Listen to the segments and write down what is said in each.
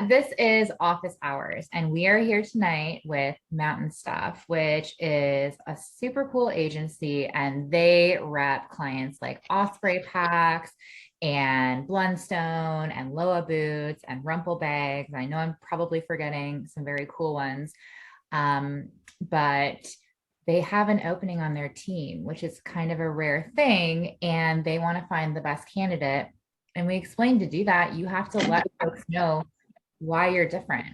This is Office Hours, and we are here tonight with Mtn Stuff, which is a super cool agency, and they rep clients like Osprey Packs and Blundstone and Loa Boots and Rumple Bags. I know I'm probably forgetting some very cool ones, but they have an opening on their team, which is kind of a rare thing, and they want to find the best candidate. And we explained to do that, you have to let folks know why you're different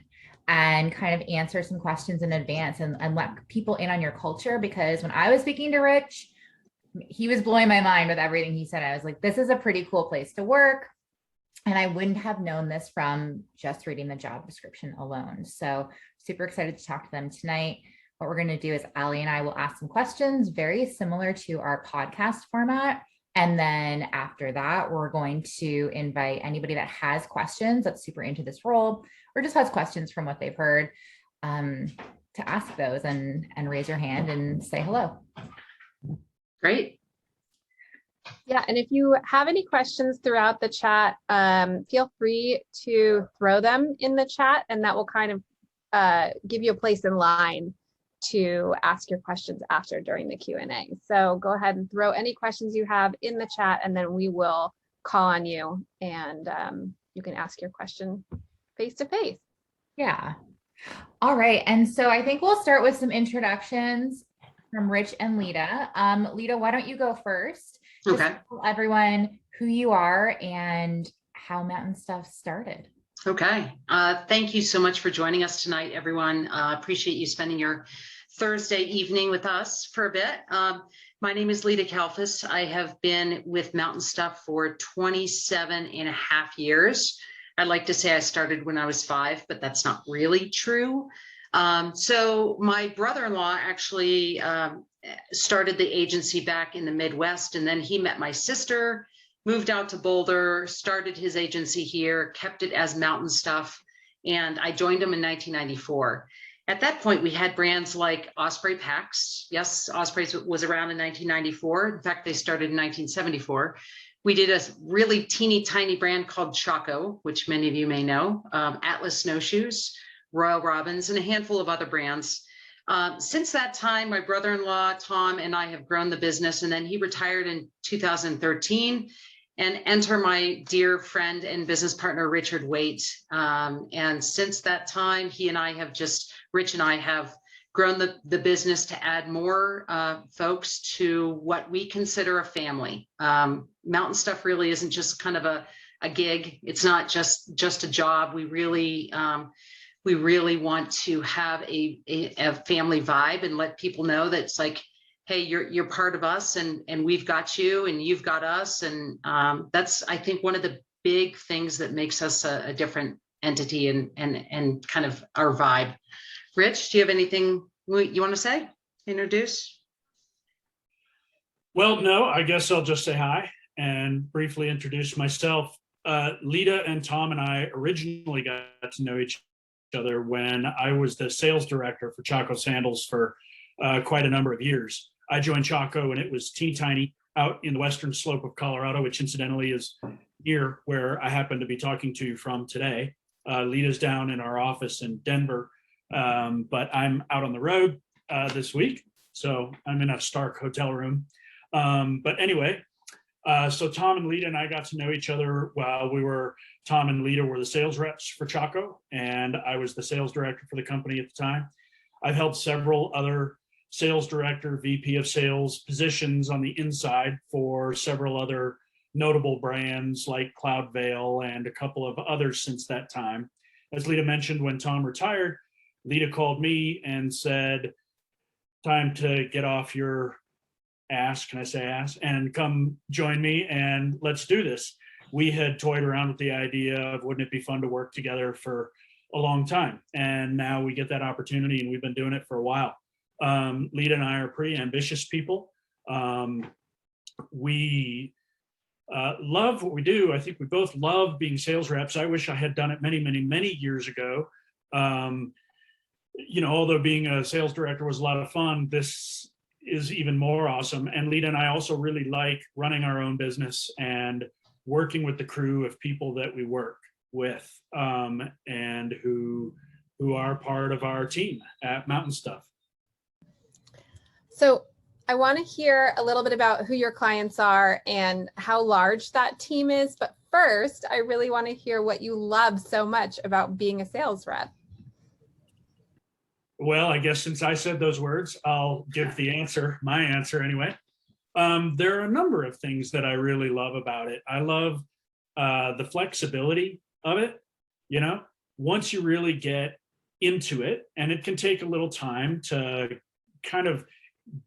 and kind of answer some questions in advance and let people in on your culture. Because when I was speaking to Rich, he was blowing my mind with everything he said. I was like, this is a pretty cool place to work. And I wouldn't have known this from just reading the job description alone. So super excited to talk to them tonight. What we're going to do is Allie and I will ask some questions very similar to our podcast format. And then after that, we're going to invite anybody that has questions that's super into this role or just has questions from what they've heard to ask those and raise your hand and say hello. Great. Yeah, and if you have any questions throughout the chat, feel free to throw them in the chat, and that will kind of give you a place in line to ask your questions after during the Q&A. So go ahead and throw any questions you have in the chat, and then we will call on you and you can ask your question face to face. Yeah. All right. And so I think we'll start with some introductions from Rich and Lita. Lita, why don't you go first? Just Okay. tell everyone who you are and how Mtn Stuff started. Okay. Thank you so much for joining us tonight, everyone. Appreciate you spending your Thursday evening with us for a bit. My name is Lita Kalfas. I have been with Mtn Stuff for 27 and a half years. I'd like to say I started when I was 5, but that's not really true. So my brother-in-law actually started the agency back in the Midwest, and then he met my sister, moved out to Boulder, started his agency here, kept it as Mtn Stuff, and I joined him in 1994. At that point, we had brands like Osprey Packs. Yes, Osprey was around in 1994. In fact, they started in 1974. We did a really teeny tiny brand called Chaco, which many of you may know, Atlas Snowshoes, Royal Robins, and a handful of other brands. Since that time, my brother-in-law, Tom, and I have grown the business, and then he retired in 2013. And enter my dear friend and business partner, Richard Waite. And since that time, he and I have Rich and I have grown the business to add more folks to what we consider a family. Mtn Stuff really isn't just kind of a gig. It's not just a job. We really want to have a family vibe and let people know that it's like, hey, you're part of us, and we've got you, and you've got us, and that's, I think, one of the big things that makes us a different entity and kind of our vibe. Rich, do you have anything you want to say? Introduce? Well, no, I guess I'll just say hi and briefly introduce myself. Lita and Tom and I originally got to know each other when I was the sales director for Chaco Sandals for quite a number of years. I joined Chaco when it was teeny tiny out in the western slope of Colorado, which incidentally is near where I happen to be talking to you from today. Lita's down in our office in Denver, but I'm out on the road this week, so I'm in a Stark hotel room. But anyway, so Tom and Lita and I got to know each other while Tom and Lita were the sales reps for Chaco, and I was the sales director for the company at the time. I've held several other sales director, VP of sales positions on the inside for several other notable brands like Cloudveil and a couple of others since that time. As Lita mentioned, when Tom retired, Lita called me and said, time to get off your ass, can I say ass, and come join me and let's do this. We had toyed around with the idea of wouldn't it be fun to work together for a long time, and now we get that opportunity, and we've been doing it for a while. Lita and I are pretty ambitious people. We love what we do. I think we both love being sales reps. I wish I had done it many years ago. Although being a sales director was a lot of fun, this is even more awesome. And Lita and I also really like running our own business and working with the crew of people that we work with. And are part of our team at Mtn Stuff. So I want to hear a little bit about who your clients are and how large that team is. But first, I really want to hear what you love so much about being a sales rep. Well, I guess since I said those words, I'll give the answer, my answer anyway. There are a number of things that I really love about it. I love the flexibility of it. You know, once you really get into it, and it can take a little time to kind of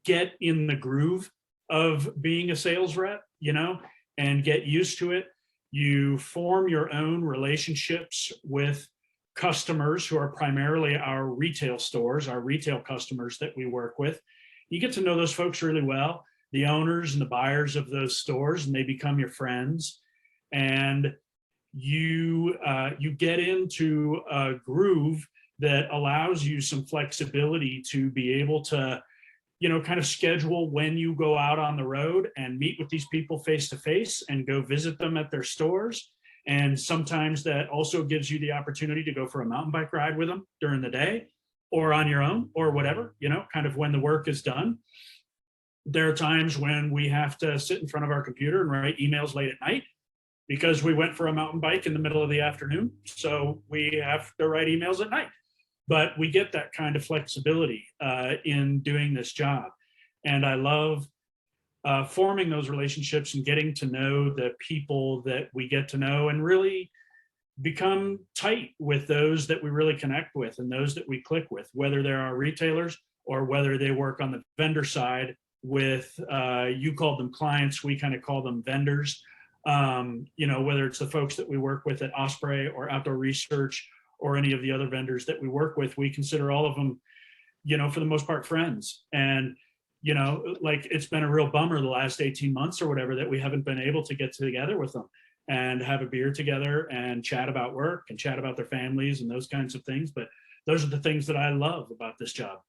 get in the groove of being a sales rep, you know, and get used to it. You form your own relationships with customers who are primarily our retail stores, our retail customers that we work with. You get to know those folks really well, the owners and the buyers of those stores, and they become your friends. And you get into a groove that allows you some flexibility to be able to, you know, kind of schedule when you go out on the road and meet with these people face to face and go visit them at their stores. And sometimes that also gives you the opportunity to go for a mountain bike ride with them during the day or on your own or whatever, you know, kind of when the work is done. There are times when we have to sit in front of our computer and write emails late at night because we went for a mountain bike in the middle of the afternoon. So we have to write emails at night. But we get that kind of flexibility in doing this job. And I love forming those relationships and getting to know the people that we get to know and really become tight with those that we really connect with and those that we click with, whether they're our retailers or whether they work on the vendor side with, you called them clients, we kind of call them vendors. You know, whether it's the folks that we work with at Osprey or Outdoor Research or any of the other vendors that we work with, we consider all of them, you know, for the most part, friends. And, you know, like it's been a real bummer the last 18 months or whatever that we haven't been able to get together with them and have a beer together and chat about work and chat about their families and those kinds of things. But those are the things that I love about this job.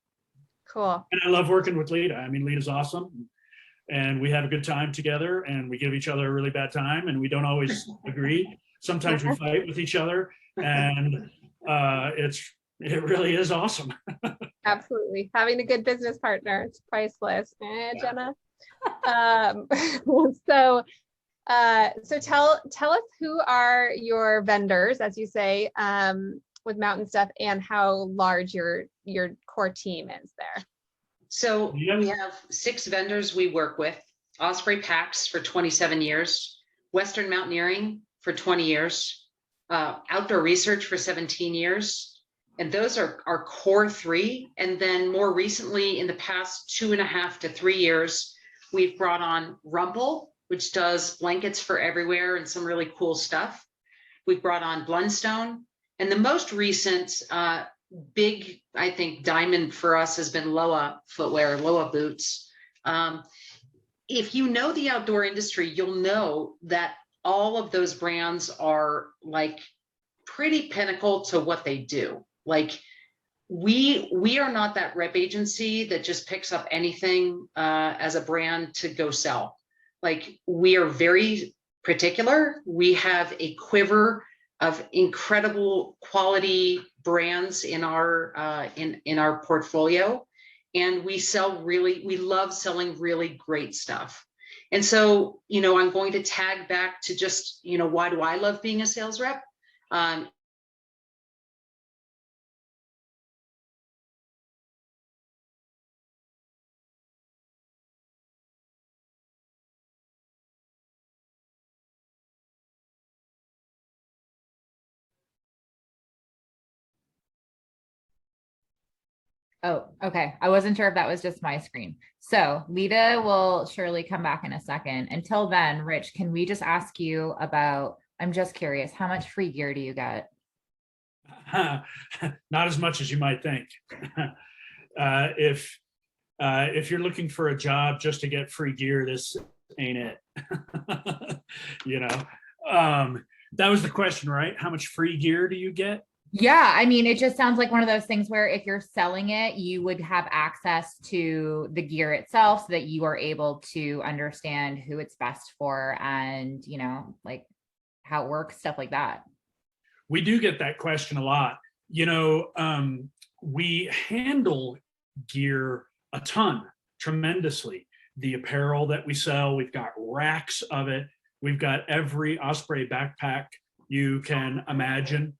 Cool. And I love working with Lita. I mean, Lita's awesome. And we have a good time together and we give each other a really bad time and we don't always agree. Sometimes we fight with each other and it really is awesome. Absolutely. Having a good business partner, it's priceless. Jenna. So tell us who are your vendors, as you say, with Mtn Stuff, and how large your core team is there. So we have 6 vendors we work with: Osprey Packs for 27 years, Western Mountaineering for 20 years, Outdoor Research for 17 years. And those are our core 3. And then more recently, in the past 2.5 to 3 years, we've brought on Rumble, which does blankets for everywhere and some really cool stuff. We've brought on Blundstone. And the most recent big, I think, diamond for us has been Loa footwear, Loa boots. If you know the outdoor industry, you'll know that all of those brands are like pretty pinnacle to what they do. Like we are not that rep agency that just picks up anything as a brand to go sell. Like we are very particular. We have a quiver of incredible quality brands in our portfolio, and we love selling really great stuff. And so, you know, I'm going to tag back to just, you know, why do I love being a sales rep? Oh, okay. I wasn't sure if that was just my screen. So Lita will surely come back in a second. Until then, Rich, can we just ask you about, I'm just curious, how much free gear do you get? Not as much as you might think. If you're looking for a job just to get free gear, this ain't it. You know, that was the question, right? How much free gear do you get? Yeah, I mean, it just sounds like one of those things where if you're selling it, you would have access to the gear itself so that you are able to understand who it's best for and, you know, like how it works, stuff like that. We do get that question a lot. we handle gear a ton, tremendously. The apparel that we sell, we've got racks of it. We've got every Osprey backpack you can imagine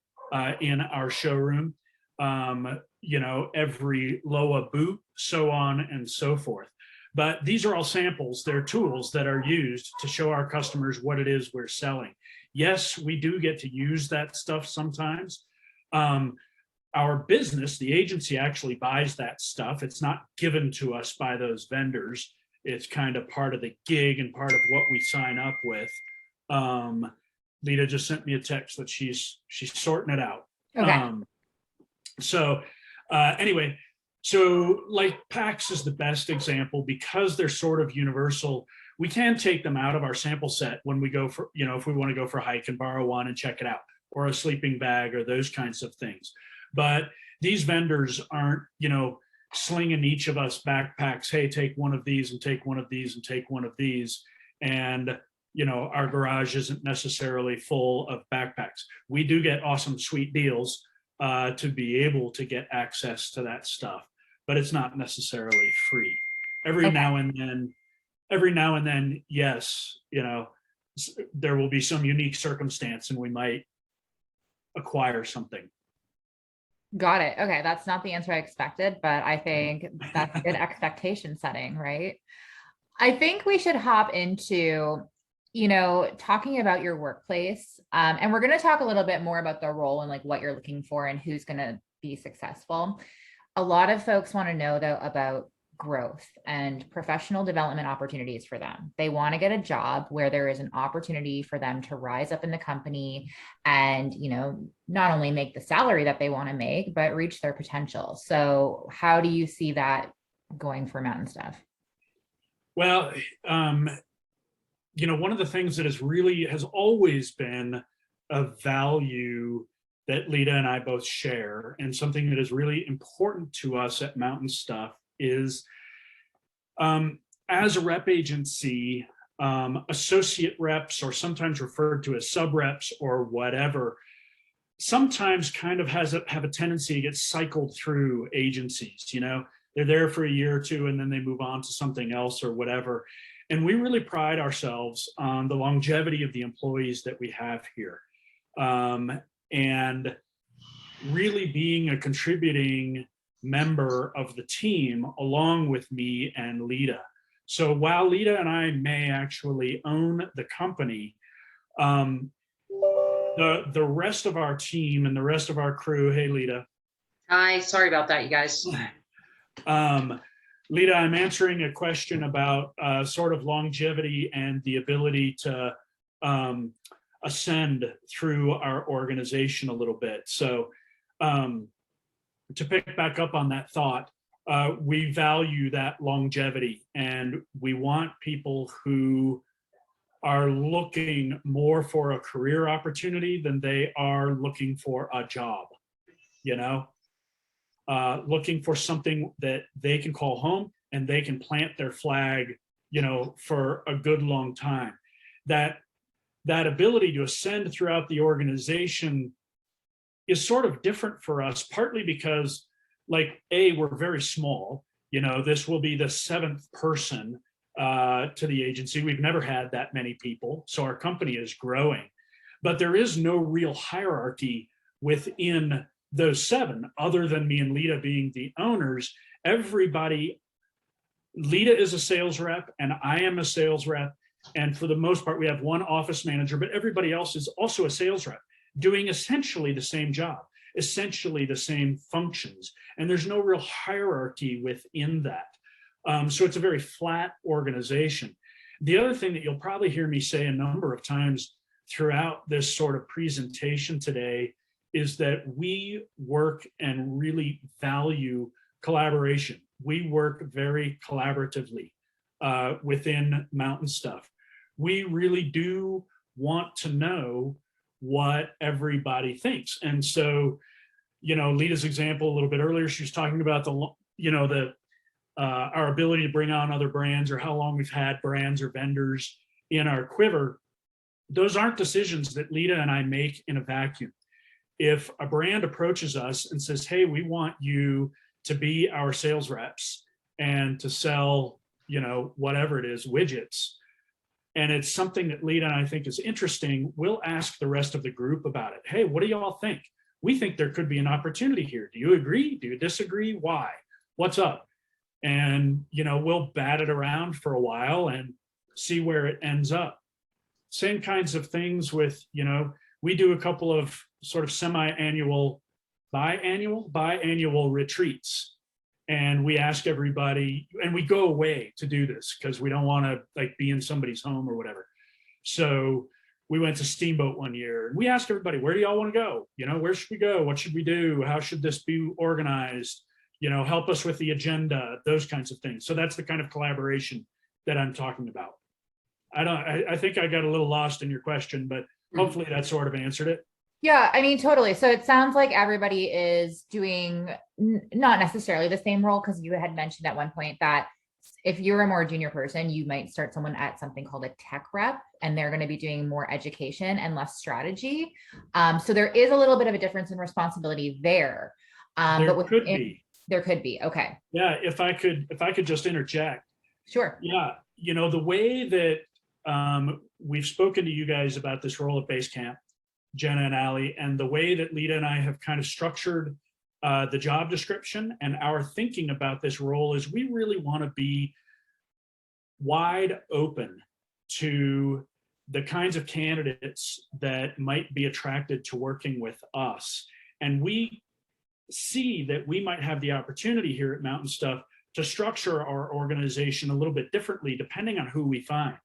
in our showroom. Every Loa boot, so on and so forth. But these are all samples. They're tools that are used to show our customers what it is we're selling. Yes, we do get to use that stuff sometimes. Our business, the agency, actually buys that stuff. It's not given to us by those vendors. It's kind of part of the gig and part of what we sign up with. Lita just sent me a text that she's sorting it out. Okay. Anyway, so like PAX is the best example because they're sort of universal. We can take them out of our sample set when we go for, if we want to go for a hike and borrow one and check it out, or a sleeping bag or those kinds of things. But these vendors aren't, slinging each of us backpacks. Hey, take one of these and take one of these and take one of these. And, our garage isn't necessarily full of backpacks. We do get awesome, sweet deals to be able to get access to that stuff, but it's not necessarily free. Every now and then, yes, there will be some unique circumstance and we might acquire something. Got it. Okay. That's not the answer I expected, but I think that's good expectation setting, right? I think we should hop into, talking about your workplace. And we're going to talk a little bit more about the role and like what you're looking for and who's going to be successful. A lot of folks want to know though about growth and professional development opportunities for them. They want to get a job where there is an opportunity for them to rise up in the company and, not only make the salary that they want to make, but reach their potential. So how do you see that going for Mtn Stuff? Well, one of the things that has always been a value that Lita and I both share, and something that is really important to us at Mtn Stuff is, as a rep agency, associate reps, or sometimes referred to as sub reps or whatever, sometimes kind of have a tendency to get cycled through agencies. They're there for a year or two and then they move on to something else or whatever. And we really pride ourselves on the longevity of the employees that we have here. And really being a contributing member of the team along with me and Lita. So while Lita and I may actually own the company, the rest of our team and the rest of our crew, hey Lita. Hi, sorry about that, you guys. Lita, I'm answering a question about sort of longevity and the ability to ascend through our organization a little bit. So to pick back up on that thought, we value that longevity, and we want people who are looking more for a career opportunity than they are looking for a job, looking for something that they can call home and they can plant their flag, for a good long time. That ability to ascend throughout the organization is sort of different for us, partly because we're very small. This will be the 7th person to the agency. We've never had that many people, so our company is growing, but there is no real hierarchy within those 7, other than me and Lita being the owners. Lita is a sales rep and I am a sales rep. And for the most part, we have one office manager, but everybody else is also a sales rep doing essentially the same job, essentially the same functions. And there's no real hierarchy within that. So it's a very flat organization. The other thing that you'll probably hear me say a number of times throughout this sort of presentation today is that we work and really value collaboration. We work very collaboratively within Mtn Stuff. We really do want to know what everybody thinks. And so, Lita's example a little bit earlier, she was talking about our ability to bring on other brands, or how long we've had brands or vendors in our quiver. Those aren't decisions that Lita and I make in a vacuum. if a brand approaches us and says, hey, we want you to be our sales reps and to sell, whatever it is, widgets, and it's something that Lita and I think is interesting, we'll ask the rest of the group about it. Hey, what do y'all think? We think there could be an opportunity here. Do you agree? Do you disagree? Why? What's up? And, we'll bat it around for a while and see where it ends up. Same kinds of things with, we do a couple of sort of biannual retreats. And we ask everybody, and we go away to do this because we don't want to be in somebody's home or whatever. So we went to Steamboat one year and we asked everybody, where do y'all want to go? Where should we go? What should we do? How should this be organized? Help us with the agenda, those kinds of things. So that's the kind of collaboration that I'm talking about. I think I got a little lost in your question, but hopefully that sort of answered it. Yeah, I mean, totally. So it sounds like everybody is doing not necessarily the same role, because you had mentioned at one point that if you're a more junior person, you might start someone at something called a tech rep, and they're going to be doing more education and less strategy. So there is a little bit of a difference in responsibility there. There could be. There could be. Okay. Yeah, if I could just interject. Sure. Yeah, the way that we've spoken to you guys about this role at Basecamp, Jenna and Ali, and the way that Lita and I have kind of structured the job description and our thinking about this role is we really want to be wide open to the kinds of candidates that might be attracted to working with us. And we see that we might have the opportunity here at Mtn Stuff to structure our organization a little bit differently depending on who we find.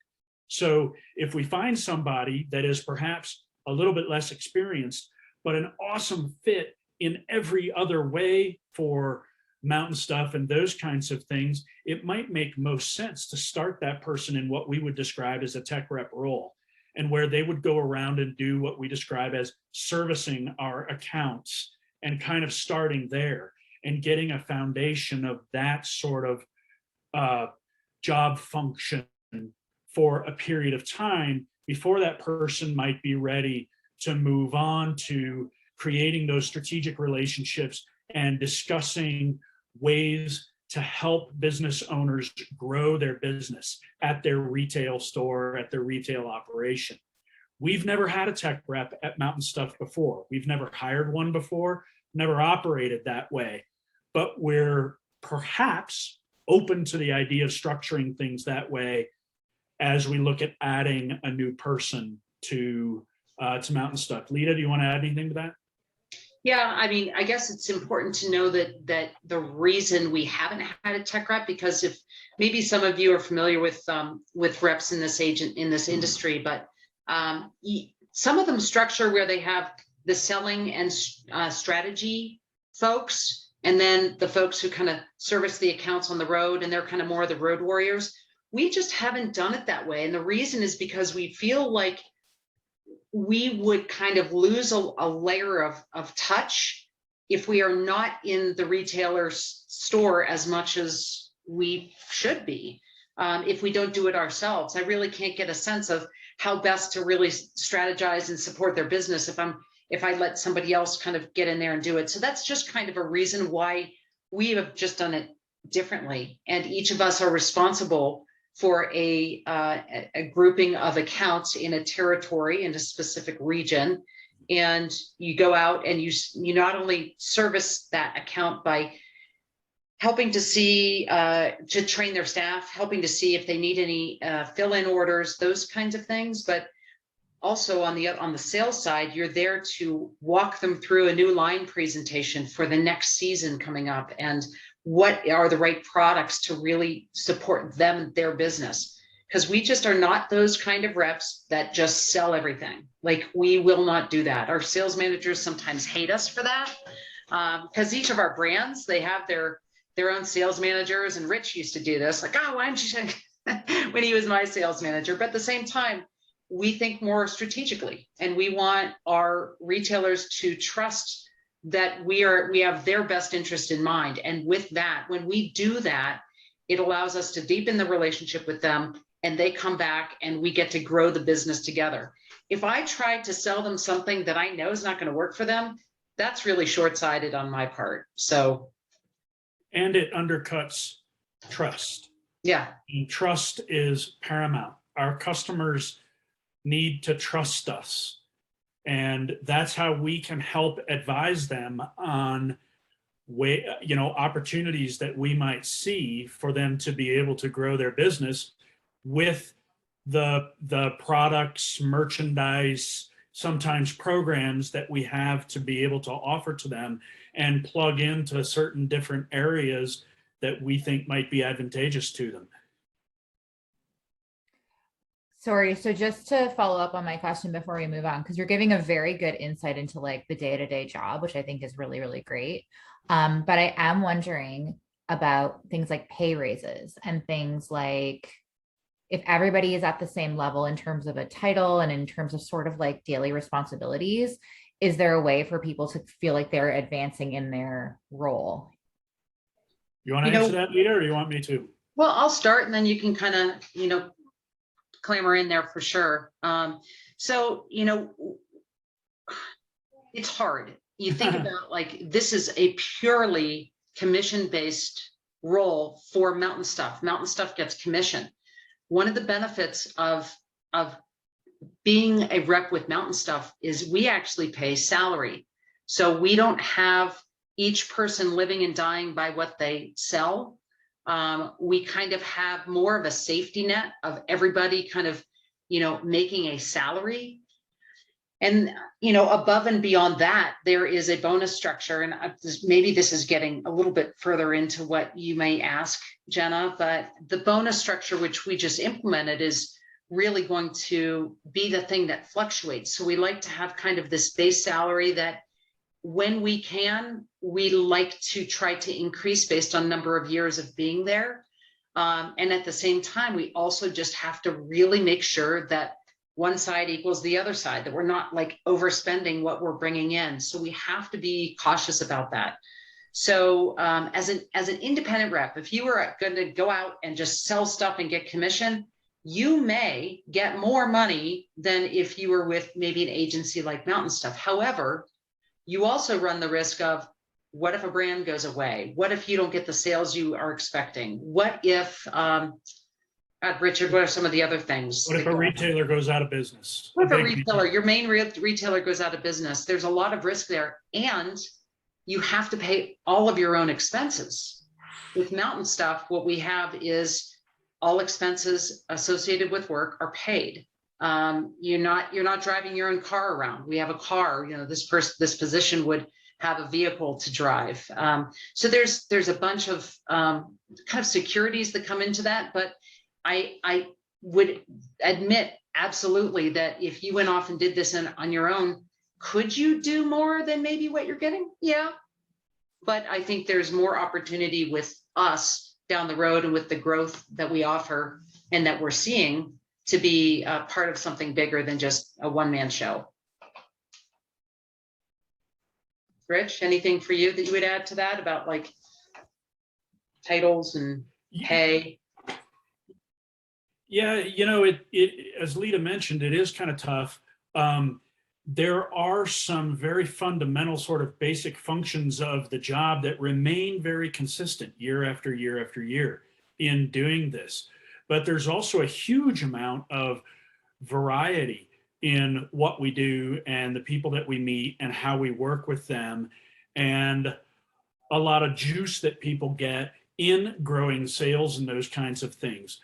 So if we find somebody that is perhaps a little bit less experienced, but an awesome fit in every other way for Mtn Stuff and those kinds of things, it might make most sense to start that person in what we would describe as a tech rep role, and where they would go around and do what we describe as servicing our accounts and kind of starting there and getting a foundation of that sort of job function for a period of time before that person might be ready to move on to creating those strategic relationships and discussing ways to help business owners grow their business at their retail store, at their retail operation. We've never had a tech rep at Mtn Stuff before. We've never hired one before, never operated that way, but we're perhaps open to the idea of structuring things that way as we look at adding a new person to Mtn Stuff. Lita, do you want to add anything to that? Yeah, I mean, I guess it's important to know that the reason we haven't had a tech rep, because if maybe some of you are familiar with reps in this industry, but some of them structure where they have the selling and strategy folks, and then the folks who kind of service the accounts on the road, and they're kind of more of the road warriors. We just haven't done it that way. And the reason is because we feel like we would kind of lose a layer of touch if we are not in the retailer's store as much as we should be. If we don't do it ourselves, I really can't get a sense of how best to really strategize and support their business if I let somebody else kind of get in there and do it. So that's just kind of a reason why we have just done it differently. And each of us are responsible for a grouping of accounts in a territory, in a specific region. And you go out and you not only service that account by helping to see, to train their staff, helping to see if they need any fill-in orders, those kinds of things, but also on the sales side, you're there to walk them through a new line presentation for the next season coming up, and what are the right products to really support them, their business. Because we just are not those kind of reps that just sell everything. Like, we will not do that. Our sales managers sometimes hate us for that, because each of our brands, they have their own sales managers, and Rich used to do this, like, oh, why don't you when he was my sales manager. But at the same time, we think more strategically, and we want our retailers to trust that we have their best interest in mind. And with that, when we do that, it allows us to deepen the relationship with them and they come back and we get to grow the business together. If I try to sell them something that I know is not going to work for them, that's really short-sighted on my part. So, And it undercuts trust. yeah. And trust is paramount. Our customers need to trust us. And that's how we can help advise them on opportunities that we might see for them to be able to grow their business with the products, merchandise, sometimes programs that we have to be able to offer to them and plug into certain different areas that we think might be advantageous to them. Sorry, so just to follow up on my question before we move on, because you're giving a very good insight into like the day-to-day job, which I think is really, really great. But I am wondering about things like pay raises and things like if everybody is at the same level in terms of a title and in terms of sort of like daily responsibilities, is there a way for people to feel like they're advancing in their role? You want to answer that, Lita, or do you want me to? Well, I'll start and then you can kind of, clamor in there for sure. So, it's hard. You think about like, this is a purely commission-based role for Mountain Stuff. Mountain Stuff gets commission. One of the benefits of being a rep with Mountain Stuff is we actually pay salary. So we don't have each person living and dying by what they sell. We kind of have more of a safety net of everybody kind of, making a salary. And, above and beyond that, there is a bonus structure. And maybe this is getting a little bit further into what you may ask, Jenna, but the bonus structure, which we just implemented, is really going to be the thing that fluctuates. So we like to have kind of this base salary that when we can, we like to try to increase based on number of years of being there. And at the same time, we also just have to really make sure that one side equals the other side, that we're not like overspending what we're bringing in. So we have to be cautious about that. So as an independent rep, if you were going to go out and just sell stuff and get commission, you may get more money than if you were with maybe an agency like Mountain Stuff. However, you also run the risk of, what if a brand goes away? What if you don't get the sales you are expecting? What if, Richard, what are some of the other things? What if a retailer goes out of business? What if a retailer, your main retailer goes out of business? There's a lot of risk there. And you have to pay all of your own expenses. With Mountain Stuff, what we have is all expenses associated with work are paid. You're not driving your own car around. We have a car, this position would have a vehicle to drive. So there's a bunch of kind of securities that come into that, but I would admit absolutely that if you went off and did this on your own, could you do more than maybe what you're getting? Yeah. But I think there's more opportunity with us down the road and with the growth that we offer and that we're seeing to be part of something bigger than just a one-man show. Rich, anything for you that you would add to that about like titles and pay? Yeah, it as Lita mentioned, it is kind of tough. There are some very fundamental sort of basic functions of the job that remain very consistent year after year after year in doing this. But there's also a huge amount of variety in what we do and the people that we meet and how we work with them, and a lot of juice that people get in growing sales and those kinds of things.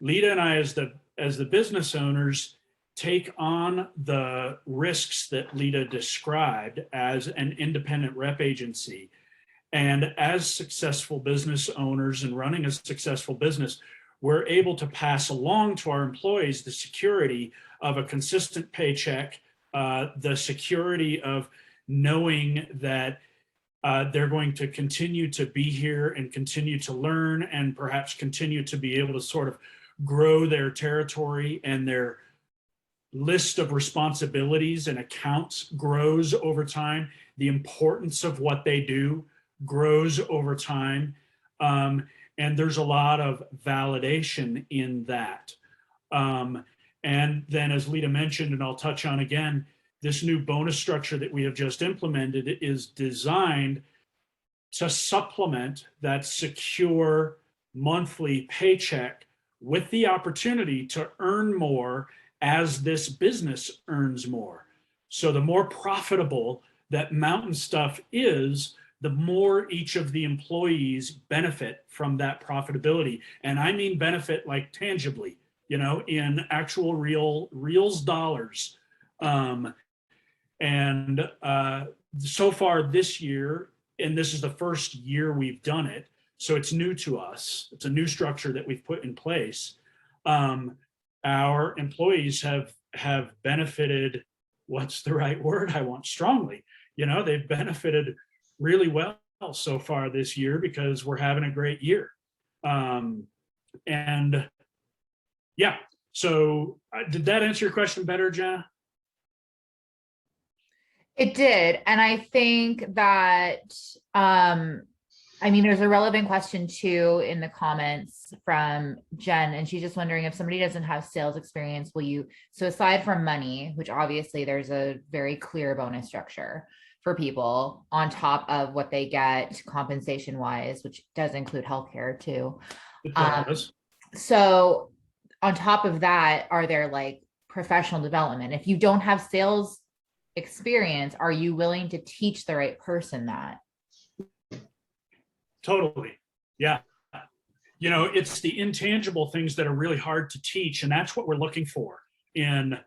Lita and I, as the business owners, take on the risks that Lita described as an independent rep agency. And as successful business owners and running a successful business, we're able to pass along to our employees the security of a consistent paycheck, the security of knowing that they're going to continue to be here and continue to learn and perhaps continue to be able to sort of grow their territory, and their list of responsibilities and accounts grows over time. The importance of what they do grows over time. And there's a lot of validation in that. And then, as Lita mentioned, and I'll touch on again, this new bonus structure that we have just implemented is designed to supplement that secure monthly paycheck with the opportunity to earn more as this business earns more. So the more profitable that Mountain Stuff is, the more each of the employees benefit from that profitability. And I mean benefit like tangibly, in actual reals dollars. And so far this year, and this is the first year we've done it, so it's new to us. It's a new structure that we've put in place. Our employees have benefited. What's the right word I want? Strongly. They've benefited really well so far this year because we're having a great year. And yeah, so did that answer your question better, Jenna? It did. And I think that, there's a relevant question too in the comments from Jen, and she's just wondering if somebody doesn't have sales experience, so aside from money, which obviously there's a very clear bonus structure for people on top of what they get compensation wise, which does include healthcare too. It does. So on top of that, are there like professional development? If you don't have sales experience, are you willing to teach the right person that? Totally. Yeah. It's the intangible things that are really hard to teach. And that's what we're looking for in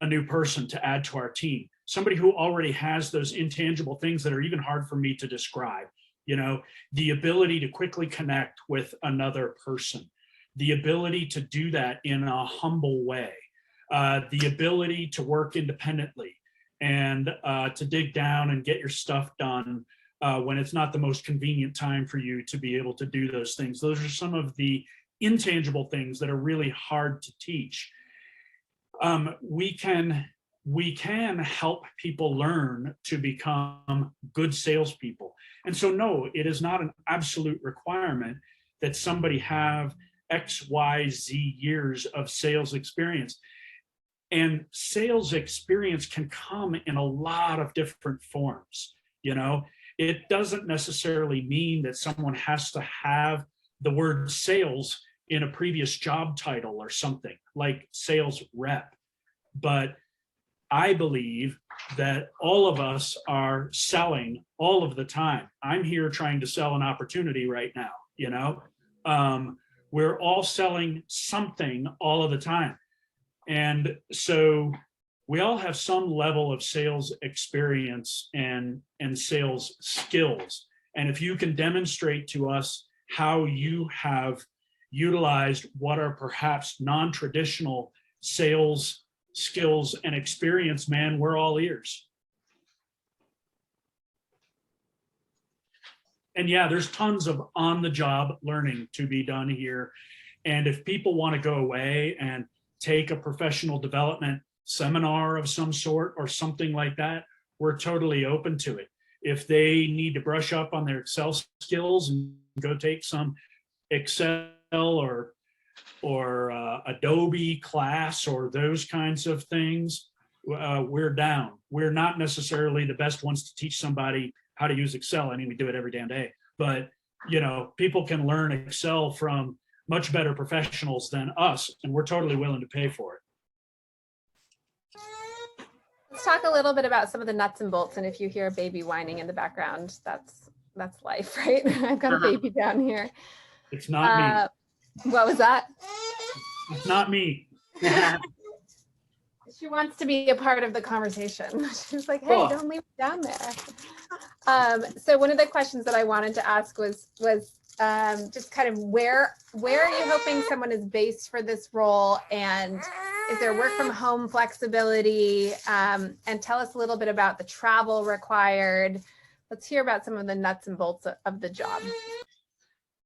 a new person to add to our team. Somebody who already has those intangible things that are even hard for me to describe. The ability to quickly connect with another person, the ability to do that in a humble way, the ability to work independently and to dig down and get your stuff done when it's not the most convenient time for you to be able to do those things. Those are some of the intangible things that are really hard to teach. We can help people learn to become good salespeople. And so, no, it is not an absolute requirement that somebody have X, Y, Z years of sales experience. And sales experience can come in a lot of different forms. It doesn't necessarily mean that someone has to have the word sales in a previous job title or something like sales rep. But I believe that all of us are selling all of the time. I'm here trying to sell an opportunity right now. We're all selling something all of the time. And so we all have some level of sales experience and sales skills. And if you can demonstrate to us how you have utilized what are perhaps non-traditional sales skills and experience, man, we're all ears. And yeah, there's tons of on-the-job learning to be done here. And if people want to go away and take a professional development seminar of some sort or something like that, we're totally open to it. If they need to brush up on their Excel skills and go take some Excel or Adobe class or those kinds of things, we're down. We're not necessarily the best ones to teach somebody how to use Excel. I mean, we do it every damn day. But, people can learn Excel from much better professionals than us, and we're totally willing to pay for it. Let's talk a little bit about some of the nuts and bolts. And if you hear a baby whining in the background, that's life, right? I've got a baby down here. It's not me. What was that? It's not me. She wants to be a part of the conversation. She's like, hey, don't leave me down there. So one of the questions that I wanted to ask was just kind of where are you hoping someone is based for this role, and is there work from home flexibility, and tell us a little bit about the travel required. Let's hear about some of the nuts and bolts of the job.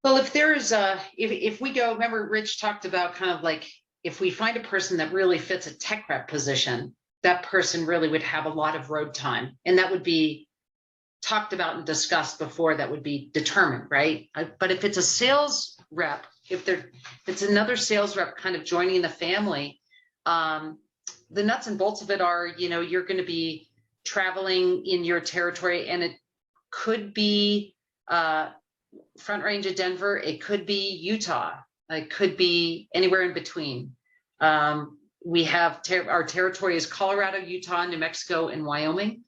Well, if there's if we go, remember Rich talked about kind of like, if we find a person that really fits a tech rep position, that person really would have a lot of road time, and that would be talked about and discussed before, that would be determined, right? But if it's a sales rep if it's another sales rep kind of joining the family, the nuts and bolts of it are, you're going to be traveling in your territory, and it could be Front Range of Denver, it could be Utah, it could be anywhere in between. We have our territory is Colorado, Utah, New Mexico, and Wyoming.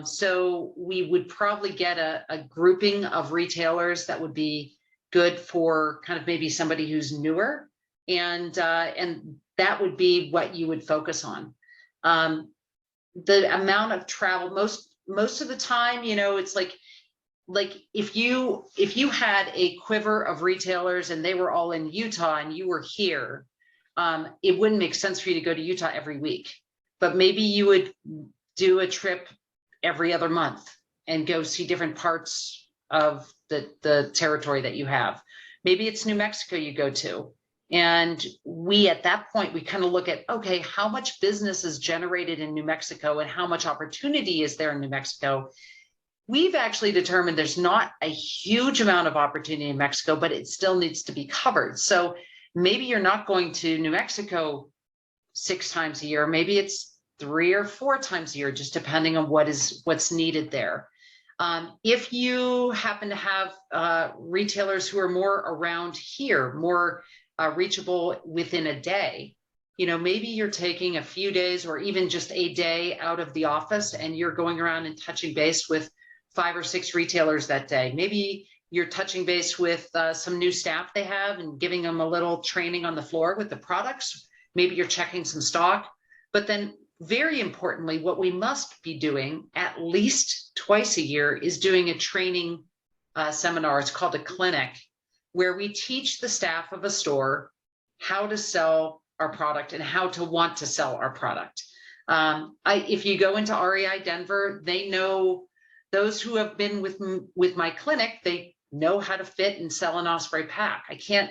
So we would probably get a grouping of retailers that would be good for kind of maybe somebody who's newer, and that would be what you would focus on. The amount of travel, most of the time, it's like if you had a quiver of retailers and they were all in Utah and you were here, it wouldn't make sense for you to go to Utah every week, but maybe you would do a trip every other month and go see different parts of the territory that you have. Maybe it's New Mexico you go to. And at that point, we kind of look at, okay, how much business is generated in New Mexico and how much opportunity is there in New Mexico? We've actually determined there's not a huge amount of opportunity in Mexico, but it still needs to be covered. So maybe you're not going to New Mexico 6 times a year. Maybe it's 3 or 4 times a year, just depending on what's needed there. If you happen to have retailers who are more around here, more reachable within a day, maybe you're taking a few days or even just a day out of the office and you're going around and touching base with 5 or 6 retailers that day. Maybe you're touching base with some new staff they have and giving them a little training on the floor with the products. Maybe you're checking some stock. But then very importantly, what we must be doing at least twice a year is doing a training seminar. It's called a clinic, where we teach the staff of a store how to sell our product and how to want to sell our product. If you go into REI Denver, they know, those who have been with my clinic, they know how to fit and sell an Osprey pack. I can't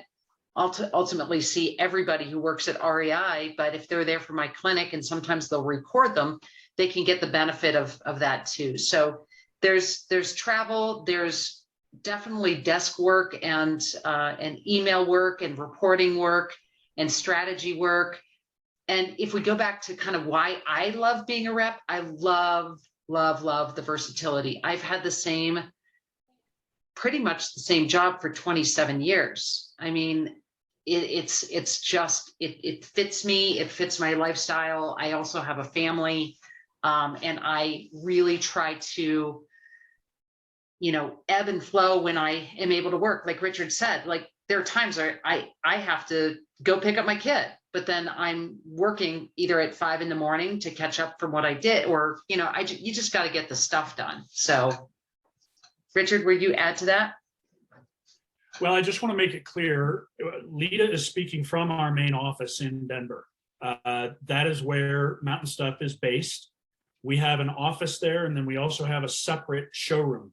ultimately see everybody who works at REI, but if they're there for my clinic and sometimes they'll record them, they can get the benefit of that too. So there's travel, there's definitely desk work and email work and reporting work and strategy work. And if we go back to kind of why I love being a rep, I love the versatility. I've had pretty much the same job for 27 years. I mean, it fits me, it fits my lifestyle. I also have a family, and I really try to, ebb and flow when I am able to work. Like Richard said, like there are times where I have to go pick up my kid, but then I'm working either at 5 a.m. to catch up from what I did, or, you just got to get the stuff done. So Richard, would you add to that? Well, I just want to make it clear, Lita is speaking from our main office in Denver. That is where Mtn Stuff is based. We have an office there, and then we also have a separate showroom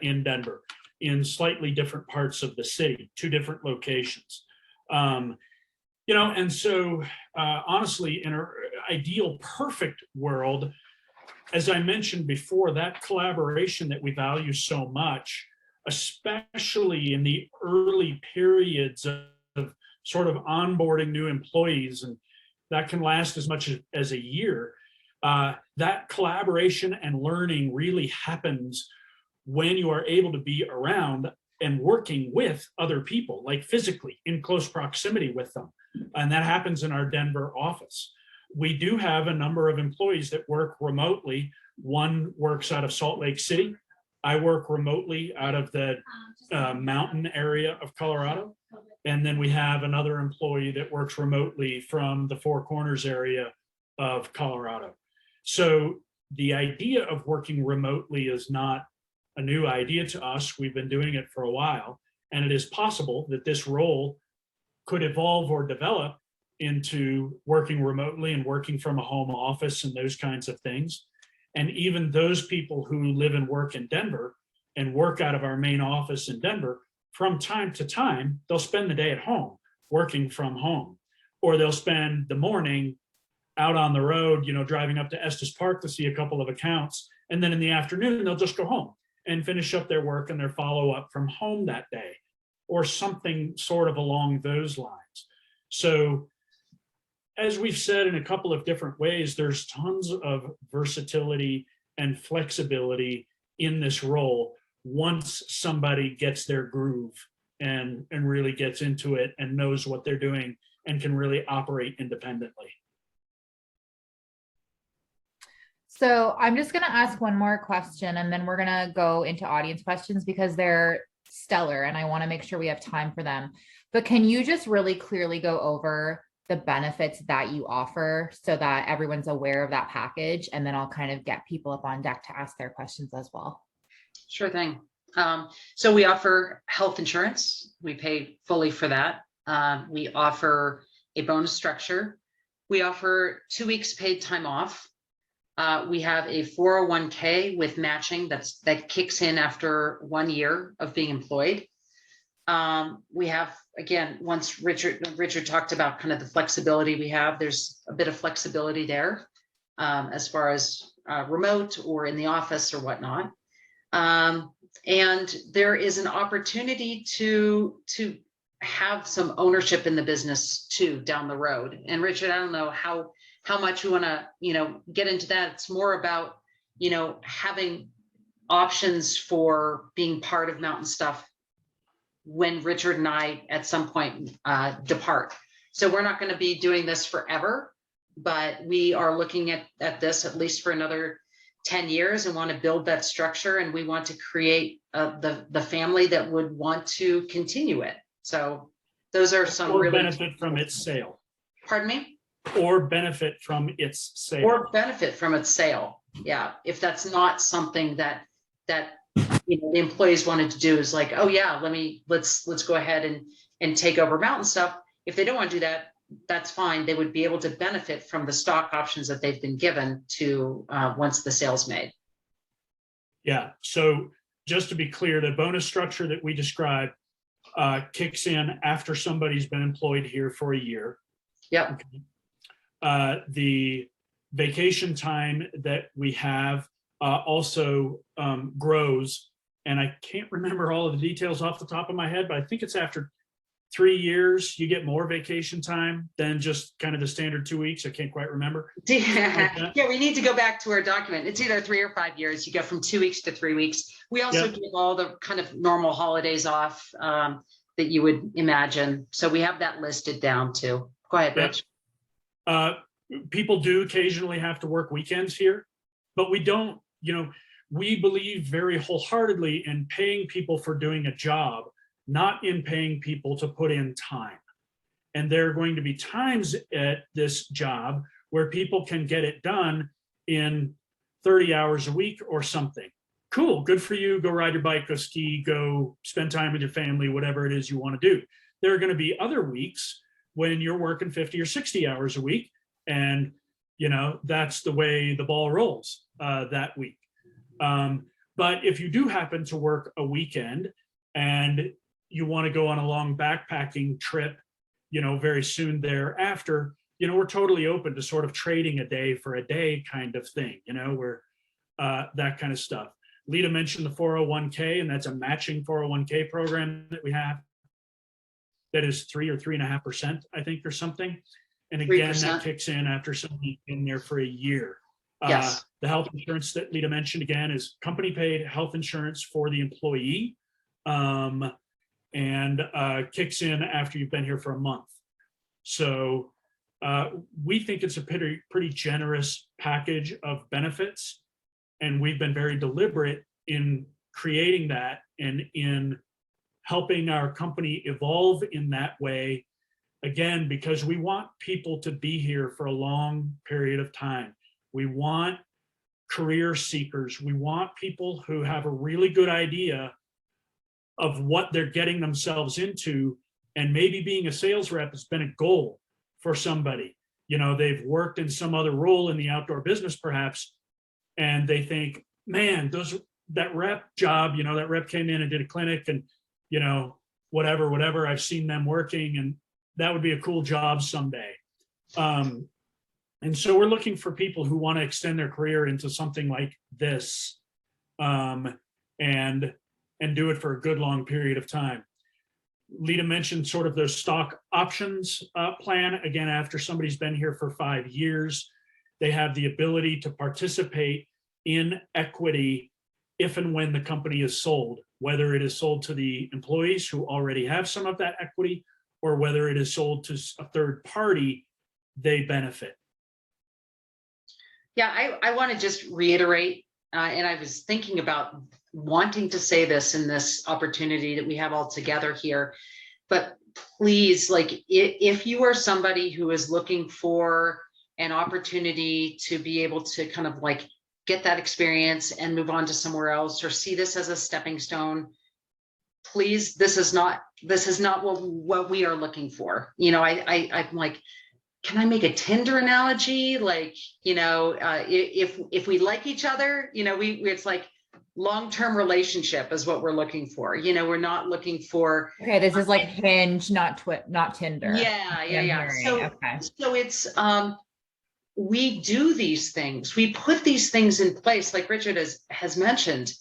in Denver in slightly different parts of the city, 2 different locations. And so honestly, in an ideal, perfect world, as I mentioned before, that collaboration that we value so much, especially in the early periods of sort of onboarding new employees, and that can last as much as a year, that collaboration and learning really happens when you are able to be around and working with other people, like physically in close proximity with them. And that happens in our Denver office. We do have a number of employees that work remotely. One works out of Salt Lake City. I work remotely out of the mountain area of Colorado. And then we have another employee that works remotely from the Four Corners area of Colorado. So the idea of working remotely is not a new idea to us. We've been doing it for a while, and it is possible that this role could evolve or develop into working remotely and working from a home office and those kinds of things. And even those people who live and work in Denver and work out of our main office in Denver, from time to time, they'll spend the day at home working from home, or they'll spend the morning out on the road, driving up to Estes Park to see a couple of accounts. And then in the afternoon, they'll just go home and finish up their work and their follow-up from home that day. or something sort of along those lines. So as we've said in a couple of different ways, there's tons of versatility and flexibility in this role once somebody gets their groove and really gets into it and knows what they're doing and can really operate independently. So I'm just going to ask one more question and then we're going to go into audience questions because they're stellar and I want to make sure we have time for them. But can you just really clearly go over the benefits that you offer so that everyone's aware of that package? And then I'll kind of get people up on deck to ask their questions as well. Sure thing. So we offer health insurance. We pay fully for that. We offer a bonus structure. We offer 2 weeks paid time off. We have a 401k with matching that kicks in after 1 year of being employed. We have, again, once Richard talked about kind of the flexibility we have, there's a bit of flexibility there as far as remote or in the office or whatnot. And there is an opportunity to have some ownership in the business too down the road. And Richard, I don't know how much you want to, get into that. It's more about, having options for being part of Mtn Stuff when Richard and I at some point depart. So we're not going to be doing this forever, but we are looking at this at least for another 10 years and want to build that structure. And we want to create the family that would want to continue it. So those are some or really benefit from its sale. Pardon me? Or benefit from its sale. Or benefit from its sale. Yeah. If that's not something that the employees wanted to do, is like, oh yeah, let's go ahead and take over Mtn Stuff. If they don't want to do that, that's fine. They would be able to benefit from the stock options that they've been given to once the sale's made. Yeah. So just to be clear, the bonus structure that we described kicks in after somebody's been employed here for a year. Yep. The vacation time that we have also grows, and I can't remember all of the details off the top of my head, but I think it's after 3 years you get more vacation time than just kind of the standard 2 weeks. I can't quite remember. Yeah, we need to go back to our document. It's either 3 or 5 years. You go from 2 weeks to 3 weeks. We also give all the kind of normal holidays off that you would imagine. So we have that listed down too. Go ahead, Rich. People do occasionally have to work weekends here, but we don't, we believe very wholeheartedly in paying people for doing a job, not in paying people to put in time. And there are going to be times at this job where people can get it done in 30 hours a week or something. Cool, good for you. Go ride your bike, go ski, go spend time with your family, whatever it is you want to do. There are going to be other weeks when you're working 50 or 60 hours a week, and that's the way the ball rolls that week. But if you do happen to work a weekend and you want to go on a long backpacking trip, very soon thereafter, we're totally open to sort of trading a day for a day kind of thing, where that kind of stuff. Lita mentioned the 401k, and that's a matching 401k program that we have. That is 3 or 3.5%, I think, or something. And again, 3%. That kicks in after somebody's been there for a year. Yes. The health insurance that Lita mentioned, again, is company paid health insurance for the employee, and kicks in after you've been here for a month. So we think it's a pretty generous package of benefits, and we've been very deliberate in creating that and in helping our company evolve in that way, again, because we want people to be here for a long period of time. We want career seekers. We want people who have a really good idea of what they're getting themselves into, and maybe being a sales rep has been a goal for somebody. They've worked in some other role in the outdoor business perhaps, and they think, man, that rep job, that rep came in and did a clinic and whatever, I've seen them working, and that would be a cool job someday. And so we're looking for people who want to extend their career into something like this, and do it for a good long period of time. Lita mentioned sort of their stock options plan. Again, after somebody's been here for 5 years, they have the ability to participate in equity if and when the company is sold, whether it is sold to the employees who already have some of that equity, or whether it is sold to a third party, they benefit. Yeah, I want to just reiterate, and I was thinking about wanting to say this in this opportunity that we have all together here, but please, like, if you are somebody who is looking for an opportunity to be able to kind of like get that experience and move on to somewhere else, or see this as a stepping stone, please, this is not what we are looking for. You know, I'm like, can I make a Tinder analogy? Like, you know, if we like each other, you know, it's like long-term relationship is what we're looking for. You know, we're not looking for. Okay, this is like Hinge, not Tinder. Yeah. So it's we do these things. We put these things in place, like Richard has mentioned,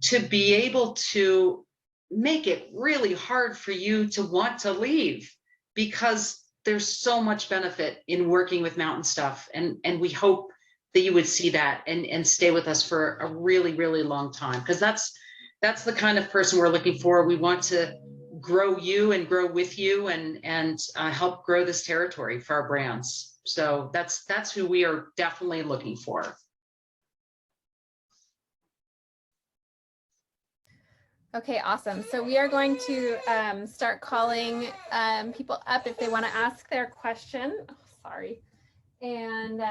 to be able to make it really hard for you to want to leave, because there's so much benefit in working with Mtn Stuff. And we hope that you would see that and stay with us for a really, really long time, because that's the kind of person we're looking for. We want to grow you and grow with you and help grow this territory for our brands. So that's who we are definitely looking for. Okay, awesome. So we are going to start calling people up if they want to ask their question. Oh, sorry. And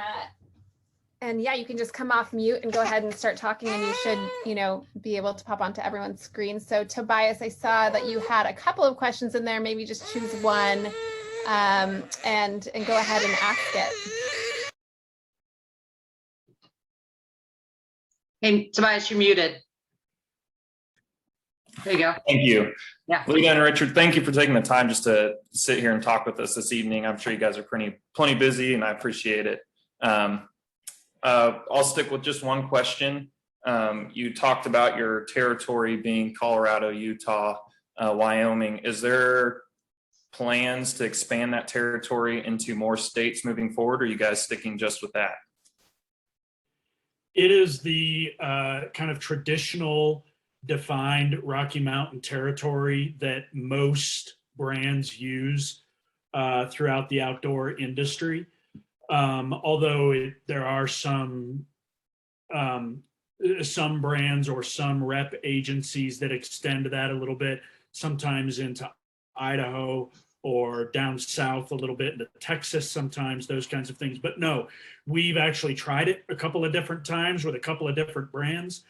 yeah, you can just come off mute and go ahead and start talking, and you should, you know, be able to pop onto everyone's screen. So Tobias, I saw that you had a couple of questions in there. Maybe just choose one and go ahead and ask it. Hey, Tobias, you're muted. There you go. Thank you. Yeah. Lita and Richard, thank you for taking the time just to sit here and talk with us this evening. I'm sure you guys are plenty busy, and I appreciate it. I'll stick with just one question. You talked about your territory being Colorado, Utah, Wyoming. Is there plans to expand that territory into more states moving forward, or are you guys sticking just with that? It is the kind of traditional defined Rocky Mountain territory that most brands use throughout the outdoor industry. Although there are some brands or some rep agencies that extend that a little bit, sometimes into Idaho or down south a little bit into Texas, sometimes, those kinds of things. But no, we've actually tried it a couple of different times with a couple of different brands.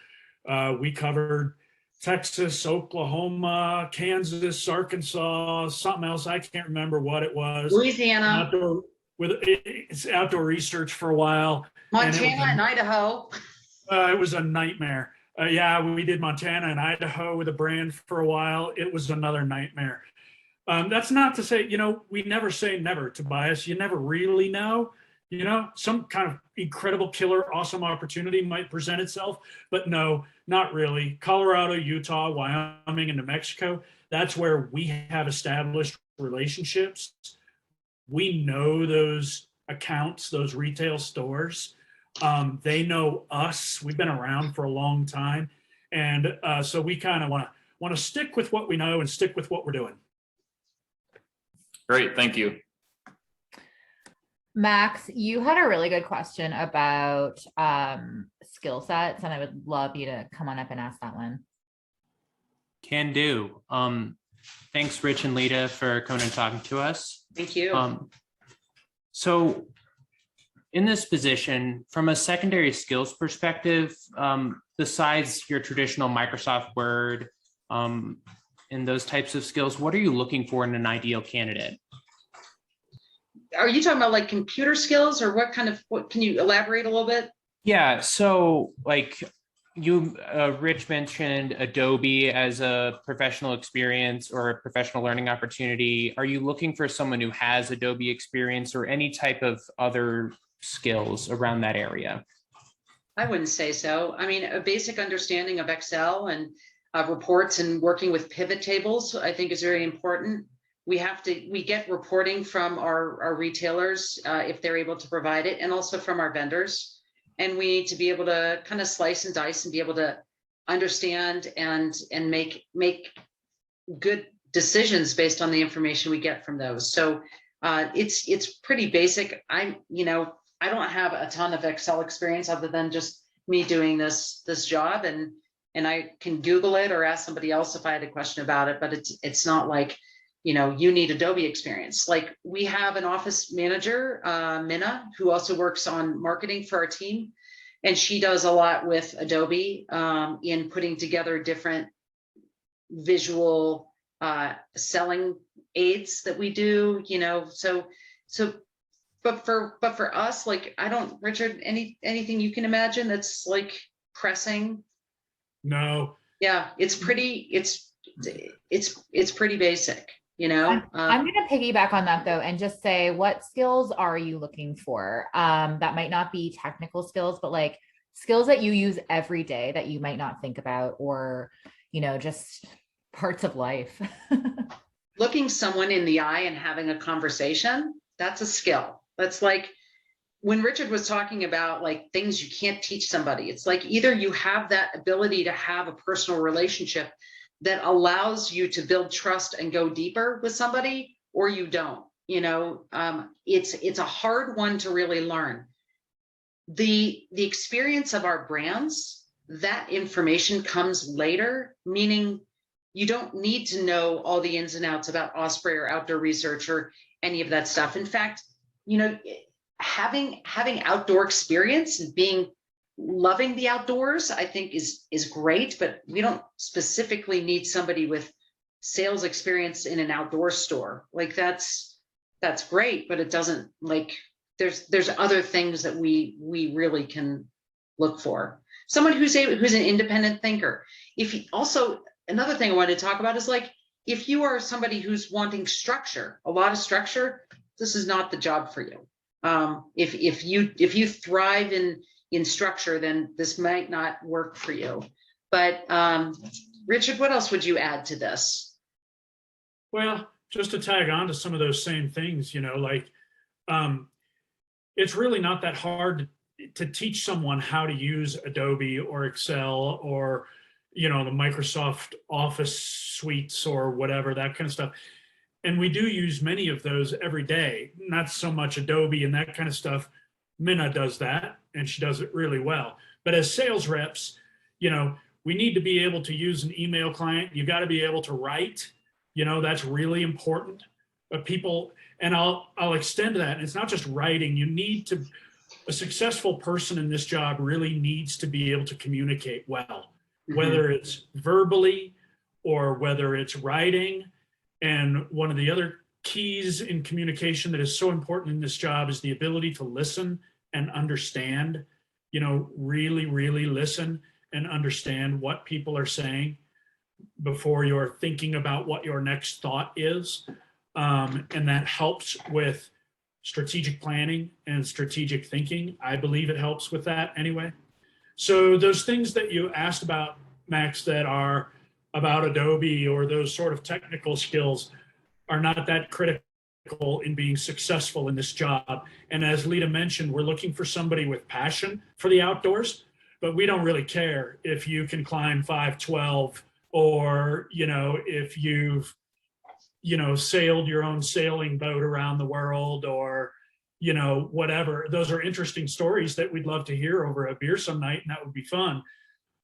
We covered Texas, Oklahoma, Kansas, Arkansas, something else. I can't remember what it was. Louisiana. It's outdoor research for a while. Montana and Idaho. It was a nightmare. Yeah, we did Montana and Idaho with a brand for a while. It was another nightmare. That's not to say, you know, we never say never, Tobias. You never really know. You know, some kind of incredible, killer, awesome opportunity might present itself, but no, not really. Colorado, Utah, Wyoming, and New Mexico, that's where we have established relationships. We know those accounts, those retail stores. They know us. We've been around for a long time. And so we kind of want to stick with what we know and stick with what we're doing. Great, thank you. Max, you had a really good question about skill sets, and I would love you to come on up and ask that one. Can do. Thanks, Rich and Lita, for coming and talking to us. Thank you. So in this position, from a secondary skills perspective, besides your traditional Microsoft Word and those types of skills, what are you looking for in an ideal candidate? Are you talking about like computer skills, or what can you elaborate a little bit? Yeah, so like you, Rich mentioned Adobe as a professional experience or a professional learning opportunity. Are you looking for someone who has Adobe experience or any type of other skills around that area? I wouldn't say so. I mean, a basic understanding of Excel and reports, and working with pivot tables, I think is very important. We get reporting from our retailers if they're able to provide it, and also from our vendors. And we need to be able to kind of slice and dice and be able to understand and make good decisions based on the information we get from those. So it's pretty basic. I don't have a ton of Excel experience other than just me doing this job, and I can Google it or ask somebody else if I had a question about it, but it's not like, you need Adobe experience. Like, we have an office manager, Minna, who also works on marketing for our team. And she does a lot with Adobe in putting together different visual selling aids that we do, but for us, like, Richard, anything you can imagine that's like pressing? No. Yeah, it's pretty basic. I'm going to piggyback on that though, and just say, what skills are you looking for? That might not be technical skills, but like skills that you use every day that you might not think about, or, just parts of life. Looking someone in the eye and having a conversation, that's a skill. That's like when Richard was talking about like things you can't teach somebody. It's like either you have that ability to have a personal relationship that allows you to build trust and go deeper with somebody, or you don't. It's a hard one to really learn. The experience of our brands, that information comes later, meaning you don't need to know all the ins and outs about Osprey or outdoor research or any of that stuff. In fact, having outdoor experience and loving the outdoors, I think is great, but we don't specifically need somebody with sales experience in an outdoor store. Like that's great, but it doesn't, like, there's other things that we really can look for. Someone who's an independent thinker. Another thing I wanted to talk about is, like, if you are somebody who's wanting structure, a lot of structure, this is not the job for you. If you thrive in structure, then this might not work for you. But Richard, what else would you add to this? Well, just to tag on to some of those same things, it's really not that hard to teach someone how to use Adobe or Excel or, the Microsoft Office suites or whatever, that kind of stuff. And we do use many of those every day, not so much Adobe and that kind of stuff. Minna does that, and she does it really well. But as sales reps, we need to be able to use an email client. You got to be able to write, that's really important. But people, and I'll extend that. It's not just writing. A successful person in this job really needs to be able to communicate well, whether it's verbally or whether it's writing. And one of the other keys in communication that is so important in this job is the ability to listen and understand, really, really listen and understand what people are saying before you're thinking about what your next thought is. And that helps with strategic planning and strategic thinking. I believe it helps with that anyway. So those things that you asked about, Max, that are about Adobe or those sort of technical skills are not that critical in being successful in this job. And as Lita mentioned, we're looking for somebody with passion for the outdoors, but we don't really care if you can climb 512 or, if you've, sailed your own sailing boat around the world or, whatever. Those are interesting stories that we'd love to hear over a beer some night, and that would be fun.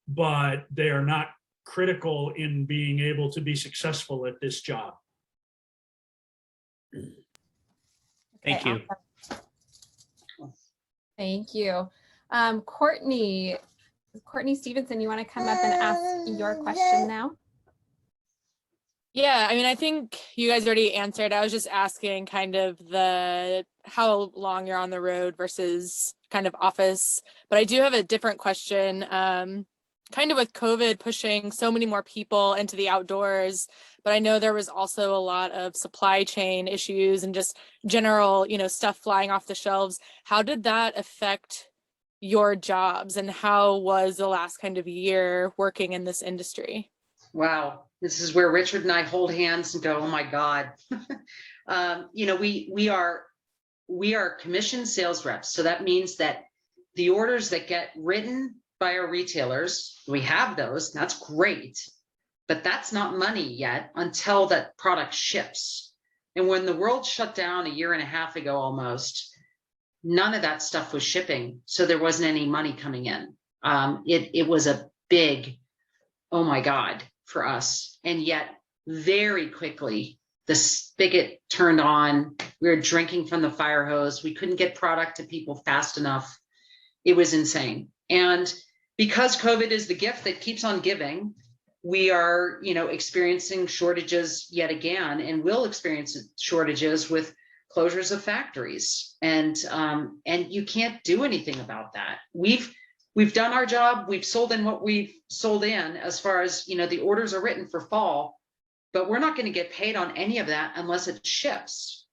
But they are not critical in being able to be successful at this job. Thank you. Thank you. Courtney Stevenson, you want to come up and ask your question now? Yeah, I think you guys already answered. I was just asking kind of how long you're on the road versus kind of office. But I do have a different question. Kind of with COVID pushing so many more people into the outdoors, but I know there was also a lot of supply chain issues and just general, stuff flying off the shelves. How did that affect your jobs, and how was the last kind of year working in this industry? Wow. This is where Richard and I hold hands and go, oh my God. You know, we are commissioned sales reps. So that means that the orders that get written by our retailers, we have those, that's great, but that's not money yet until that product ships. And when the world shut down a year and a half ago, almost, none of that stuff was shipping. So there wasn't any money coming in. It was a big, oh my God, for us. And yet very quickly, the spigot turned on. We were drinking from the fire hose. We couldn't get product to people fast enough. It was insane. And because COVID is the gift that keeps on giving, we are, you know, experiencing shortages yet again, and will experience shortages with closures of factories. And you can't do anything about that. We've done our job. We've sold in what we've sold in as far as, you know, the orders are written for fall, but we're not going to get paid on any of that unless it ships.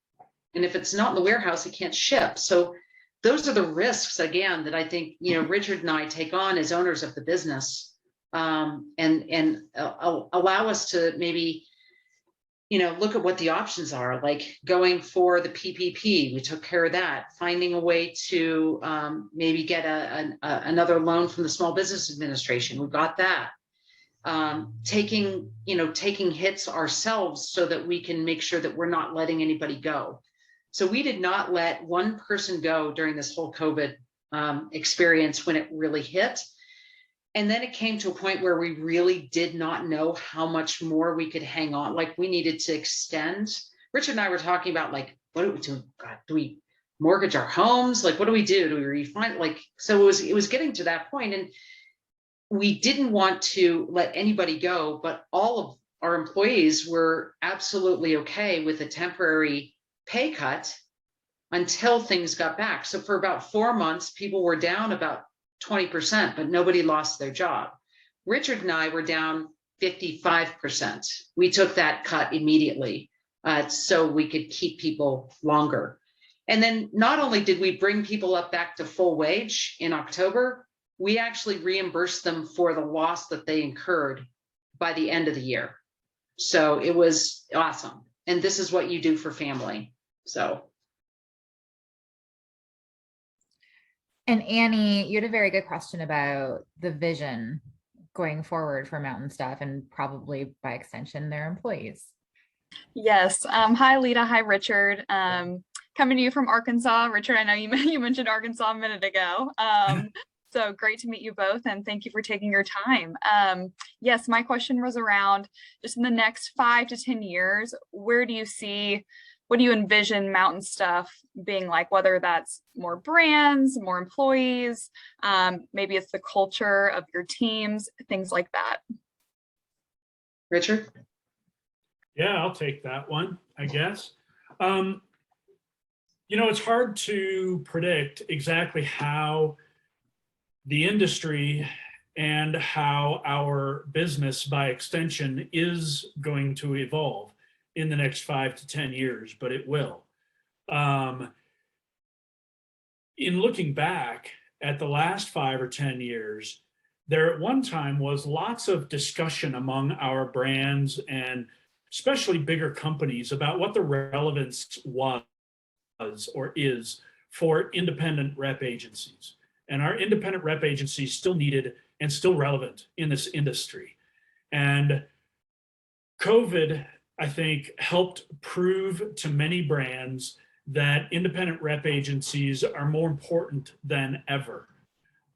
And if it's not in the warehouse, it can't ship. So those are the risks, again, that I think, you know, Richard and I take on as owners of the business, and allow us to maybe, you know, look at what the options are, like going for the PPP. We took care of that, finding a way to maybe get another loan from the Small Business Administration. We've got that. Taking hits ourselves so that we can make sure that we're not letting anybody go. So we did not let one person go during this whole COVID experience when it really hit. And then it came to a point where we really did not know how much more we could hang on. Like, we needed to extend. Richard and I were talking about, like, what do we do? God, do we mortgage our homes? Like, what do we do? Do we refine? Like, so it was getting to that point, and we didn't want to let anybody go, but all of our employees were absolutely okay with a temporary pay cut until things got back. So for about 4 months, people were down about 20%, but nobody lost their job. Richard and I were down 55%. We took that cut immediately so we could keep people longer. And then not only did we bring people up back to full wage in October, we actually reimbursed them for the loss that they incurred by the end of the year. So it was awesome. And this is what you do for family. So. And Annie, you had a very good question about the vision going forward for Mtn Stuff, and probably by extension, their employees. Yes. Hi, Lita. Hi, Richard. Coming to you from Arkansas. Richard, I know you mentioned Arkansas a minute ago. So great to meet you both, and thank you for taking your time. Yes, my question was around just in the next 5 to 10 years, what do you envision Mtn Stuff being like, whether that's more brands, more employees, maybe it's the culture of your teams, things like that. Richard? Yeah, I'll take that one, I guess. You know, it's hard to predict exactly how the industry and how our business by extension is going to evolve in the next 5 to 10 years, but it will. In looking back at the last 5 or 10 years, there at one time was lots of discussion among our brands and especially bigger companies about what the relevance was or is for independent rep agencies. And our independent rep agencies still needed and still relevant in this industry. And COVID, I think, helped prove to many brands that independent rep agencies are more important than ever.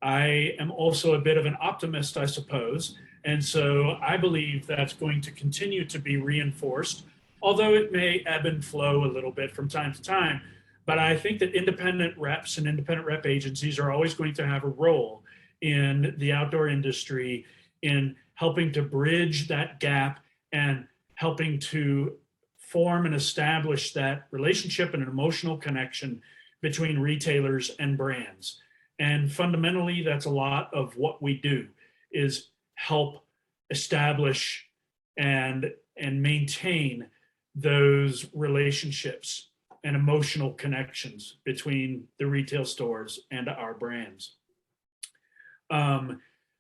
I am also a bit of an optimist, I suppose. And so I believe that's going to continue to be reinforced, although it may ebb and flow a little bit from time to time. But I think that independent reps and independent rep agencies are always going to have a role in the outdoor industry in helping to bridge that gap and helping to form and establish that relationship and an emotional connection between retailers and brands. And fundamentally, that's a lot of what we do, is help establish and maintain those relationships and emotional connections between the retail stores and our brands.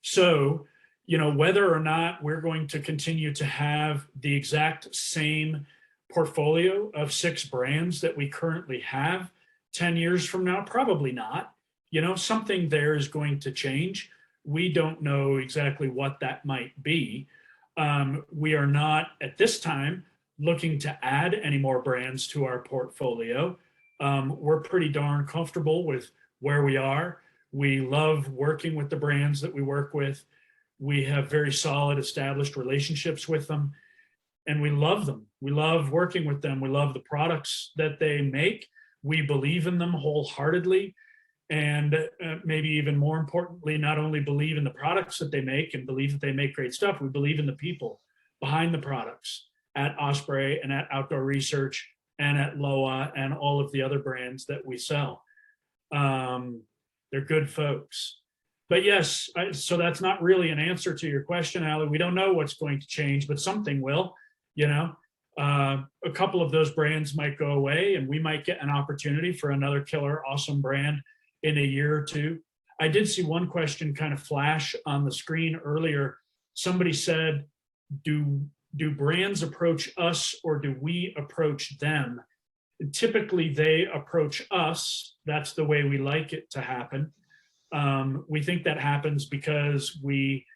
So, whether or not we're going to continue to have the exact same portfolio of 6 brands that we currently have 10 years from now, probably not. Something there is going to change. We don't know exactly what that might be. We are not at this time looking to add any more brands to our portfolio. We're pretty darn comfortable with where we are. We love working with the brands that we work with. We have very solid established relationships with them, and we love them. We love working with them. We love the products that they make. We believe in them wholeheartedly. And maybe even more importantly, not only believe in the products that they make and believe that they make great stuff, we believe in the people behind the products at Osprey and at Outdoor Research and at Loa and all of the other brands that we sell. They're good folks. But yes, so that's not really an answer to your question, Allie. We don't know what's going to change, but something will. A couple of those brands might go away, and we might get an opportunity for another killer, awesome brand in a year or two. I did see one question kind of flash on the screen earlier. Somebody said, do brands approach us or do we approach them? Typically, they approach us. That's the way we like it to happen. We think that happens because we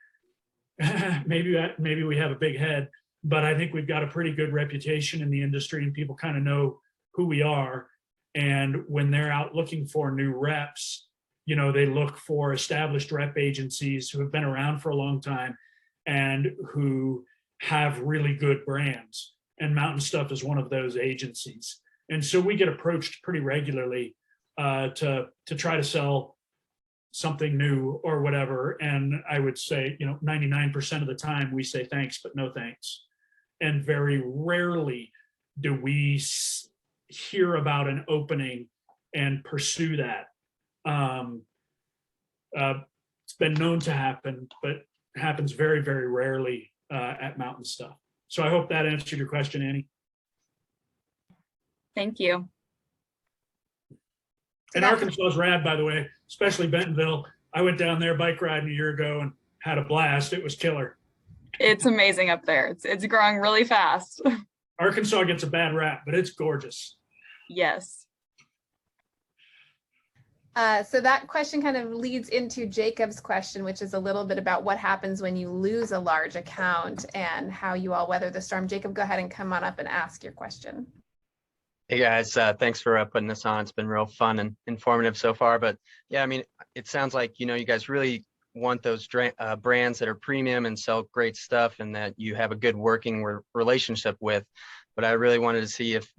maybe we have a big head, but I think we've got a pretty good reputation in the industry, and people kind of know who we are. And when they're out looking for new reps, they look for established rep agencies who have been around for a long time and who have really good brands. And Mountain Stuff is one of those agencies. And so we get approached pretty regularly to try to sell something new or whatever. And I would say, 99% of the time we say thanks, but no thanks. And very rarely do we hear about an opening and pursue that. It's been known to happen, but happens very, very rarely at Mountain Stuff. So I hope that answered your question, Annie. Thank you. And Arkansas is rad, by the way, especially Bentonville. I went down there bike riding a year ago and had a blast. It was killer. It's amazing up there. It's growing really fast. Arkansas gets a bad rap, but it's gorgeous. Yes. So that question kind of leads into Jacob's question, which is a little bit about what happens when you lose a large account and how you all weather the storm. Jacob, go ahead and come on up and ask your question. Hey guys, thanks for putting this on. It's been real fun and informative so far. But yeah, I mean, it sounds like, you guys really want those brands that are premium and sell great stuff and that you have a good working relationship with. But I really wanted to see if,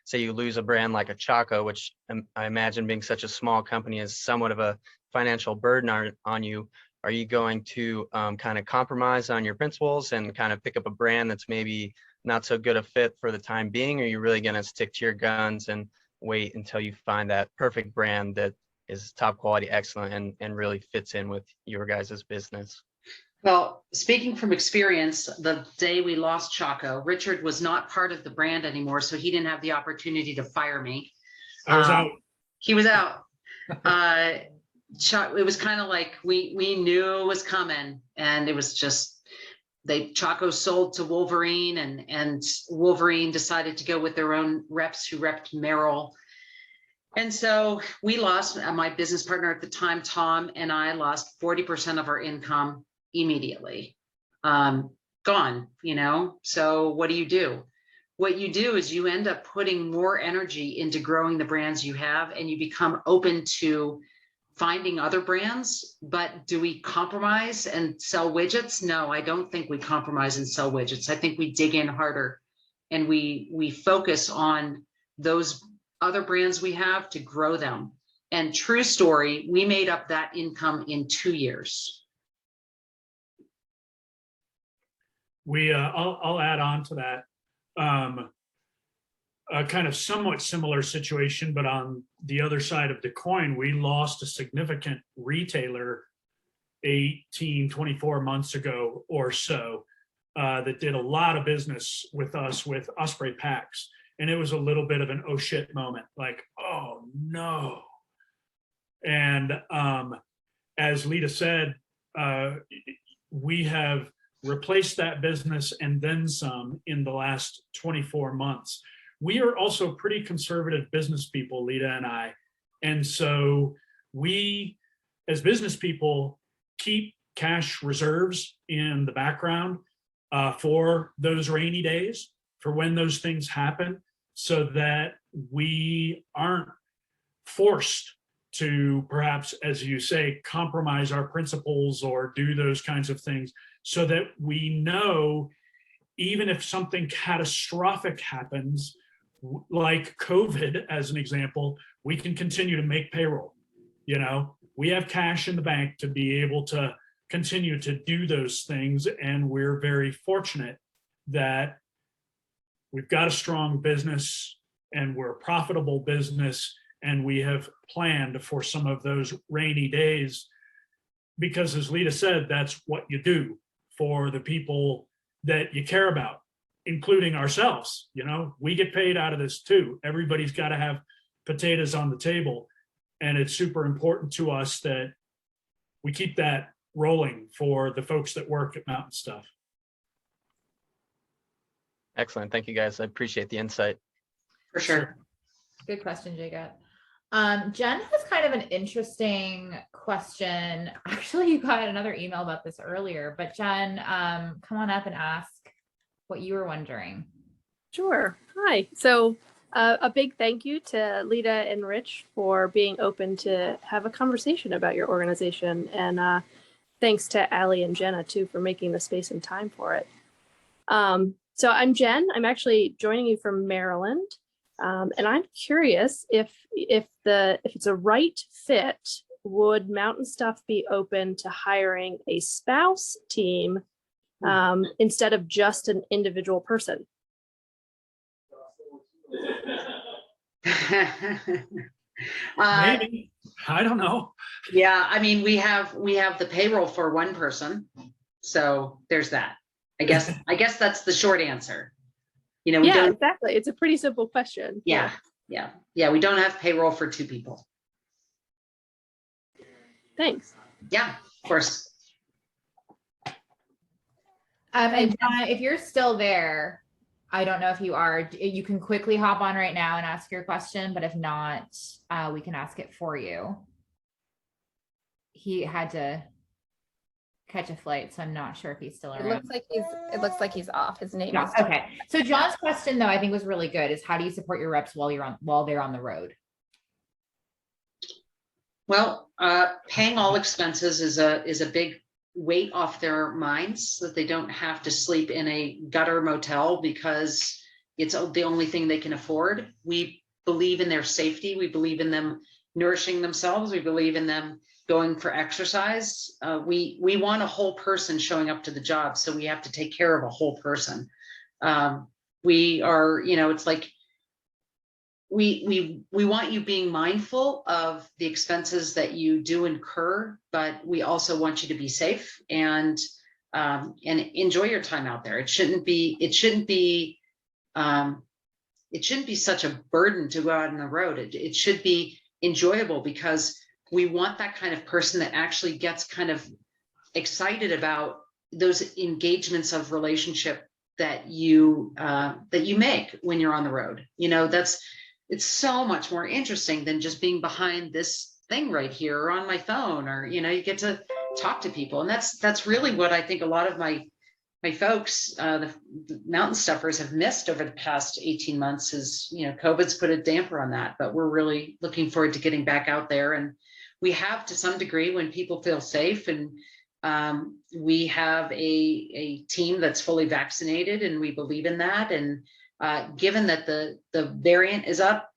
say you lose a brand like a Chaco, which I imagine being such a small company is somewhat of a financial burden on you. Are you going to kind of compromise on your principles and kind of pick up a brand that's maybe not so good a fit for the time being? Or are you really going to stick to your guns and wait until you find that perfect brand that is top quality, excellent, and really fits in with your guys' business? Well, speaking from experience, the day we lost Chaco, Richard was not part of the brand anymore, so he didn't have the opportunity to fire me. I was out. He was out. It was kind of like we knew it was coming, and it was just Chaco sold to Wolverine, and Wolverine decided to go with their own reps who repped Merrill. And so we lost, my business partner at the time, Tom, and I lost 40% of our income immediately. Gone, So what do? What you do is you end up putting more energy into growing the brands you have, and you become open to finding other brands. But do we compromise and sell widgets? No, I don't think we compromise and sell widgets. I think we dig in harder, and we focus on those other brands we have to grow them. And true story, we made up that income in 2 years. I'll add on to that. A kind of somewhat similar situation, but on the other side of the coin, we lost a significant retailer 24 months ago or so that did a lot of business with us with Osprey packs. And it was a little bit of an oh shit moment, like, oh no. And as Lita said, we have replaced that business and then some in the last 24 months. We are also pretty conservative business people, Lita and I. And so we, as business people, keep cash reserves in the background for those rainy days, for when those things happen, so that we aren't forced to perhaps, as you say, compromise our principles or do those kinds of things, so that we know even if something catastrophic happens, like COVID as an example, we can continue to make payroll. You know, we have cash in the bank to be able to continue to do those things. And we're very fortunate that we've got a strong business and we're a profitable business, and we have planned for some of those rainy days, because as Lita said, that's what you do for the people that you care about, including ourselves. You know, we get paid out of this too. Everybody's got to have potatoes on the table. And it's super important to us that we keep that rolling for the folks that work at Mountain Stuff. Excellent. Thank you, guys. I appreciate the insight. For sure. Good question, Jacob. Jen has kind of an interesting question. Actually, you got another email about this earlier, but Jen, come on up and ask what you were wondering. Sure. Hi. So a big thank you to Lita and Rich for being open to have a conversation about your organization. And thanks to Allie and Jenna too for making the space and time for it. So I'm Jen. I'm actually joining you from Maryland. And I'm curious if it's a right fit, would Mountain Stuff be open to hiring a spouse team instead of just an individual person? Maybe. I don't know. Yeah, I mean, we have the payroll for one person, so there's that. I guess that's the short answer. You know, we don't, exactly. It's a pretty simple question. Yeah. We don't have payroll for two people. Thanks. Yeah, of course. And John, if you're still there, I don't know if you are, you can quickly hop on right now and ask your question, but if not, we can ask it for you. He had to catch a flight, so I'm not sure if he's still around. It looks like he's off. His name is okay. So John's question, though, I think was really good, is how do you support your reps while they're on the road? Well, paying all expenses is a big weight off their minds, so that they don't have to sleep in a gutter motel because it's the only thing they can afford. We believe in their safety. We believe in them nourishing themselves. We believe in them going for exercise. We want a whole person showing up to the job, so we have to take care of a whole person. We are, it's like we want you being mindful of the expenses that you do incur, but we also want you to be safe and enjoy your time out there. It shouldn't be such a burden to go out on the road. It should be enjoyable, because we want that kind of person that actually gets kind of excited about those engagements of relationship that you make when you're on the road. It's so much more interesting than just being behind this thing right here or on my phone, or you get to talk to people. And that's really what I think a lot of my folks, the Mountain Stuffers, have missed over the past 18 months is, COVID's put a damper on that, but we're really looking forward to getting back out there. And we have, to some degree, when people feel safe, and we have a team that's fully vaccinated, and we believe in that. And given that the variant is up,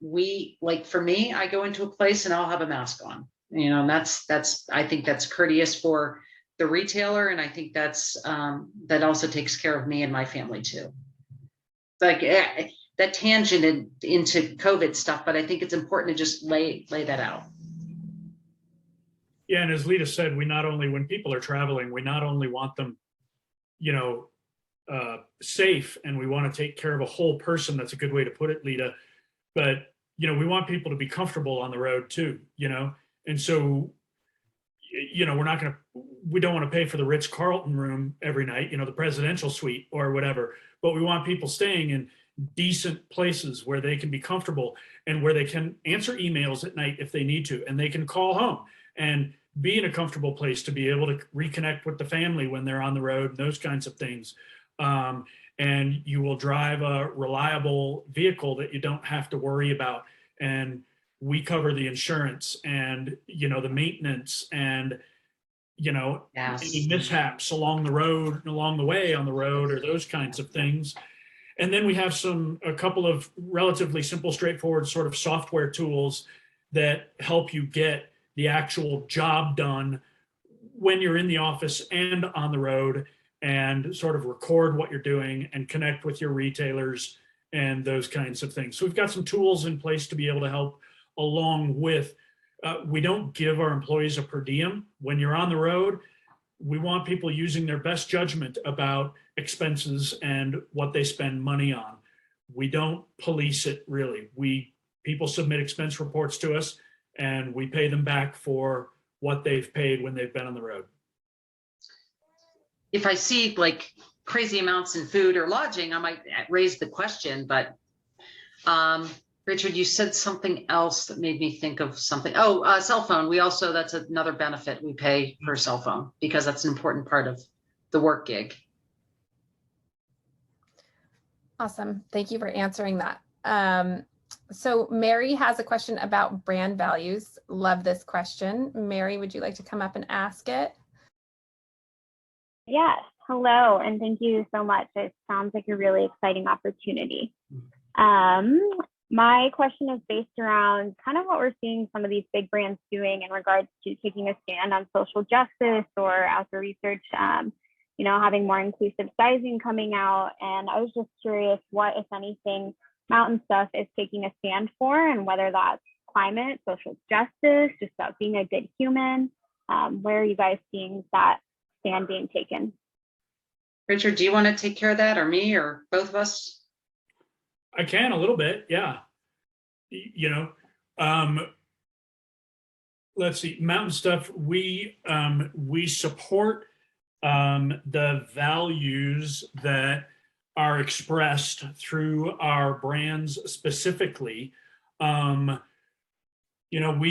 for me, I go into a place and I'll have a mask on, and I think that's courteous for the retailer. And I think that also takes care of me and my family too. Like that tangent into COVID stuff, but I think it's important to just lay that out. Yeah, and as Lita said, when people are traveling, we not only want them, safe, and we want to take care of a whole person. That's a good way to put it, Lita. But we want people to be comfortable on the road too. And so, we're not going to. we don't want to pay for the Ritz-Carlton room every night, the presidential suite or whatever, but we want people staying in decent places where they can be comfortable and where they can answer emails at night if they need to, and they can call home and be in a comfortable place to be able to reconnect with the family when they're on the road and those kinds of things. And you will drive a reliable vehicle that you don't have to worry about. And we cover the insurance and, the maintenance and, Yes. any mishaps along the road, along the way on the road, or those kinds of things. And then we have a couple of relatively simple, straightforward sort of software tools that help you get the actual job done when you're in the office and on the road, and sort of record what you're doing and connect with your retailers and those kinds of things. So we've got some tools in place to be able to help along with, we don't give our employees a per diem. When you're on the road, we want people using their best judgment about expenses and what they spend money on. We don't police it really. People submit expense reports to us and we pay them back for what they've paid when they've been on the road. If I see like crazy amounts in food or lodging, I might raise the question, but Richard, you said something else that made me think of something. Oh, cell phone. That's another benefit we pay for cell phone because that's an important part of the work gig. Awesome. Thank you for answering that. So Mary has a question about brand values. Love this question. Mary, would you like to come up and ask it? Yes. Hello, and thank you so much. It sounds like a really exciting opportunity. My question is based around kind of what we're seeing some of these big brands doing in regards to taking a stand on social justice or outdoor research, having more inclusive sizing coming out. And I was just curious what, if anything, Mtn Stuff is taking a stand for, and whether that's climate, social justice, just about being a good human. Where are you guys seeing that stand being taken? Richard, do you want to take care of that, or me, or both of us? I can a little bit, yeah. Let's see, Mtn Stuff, we support the values that are expressed through our brands specifically. We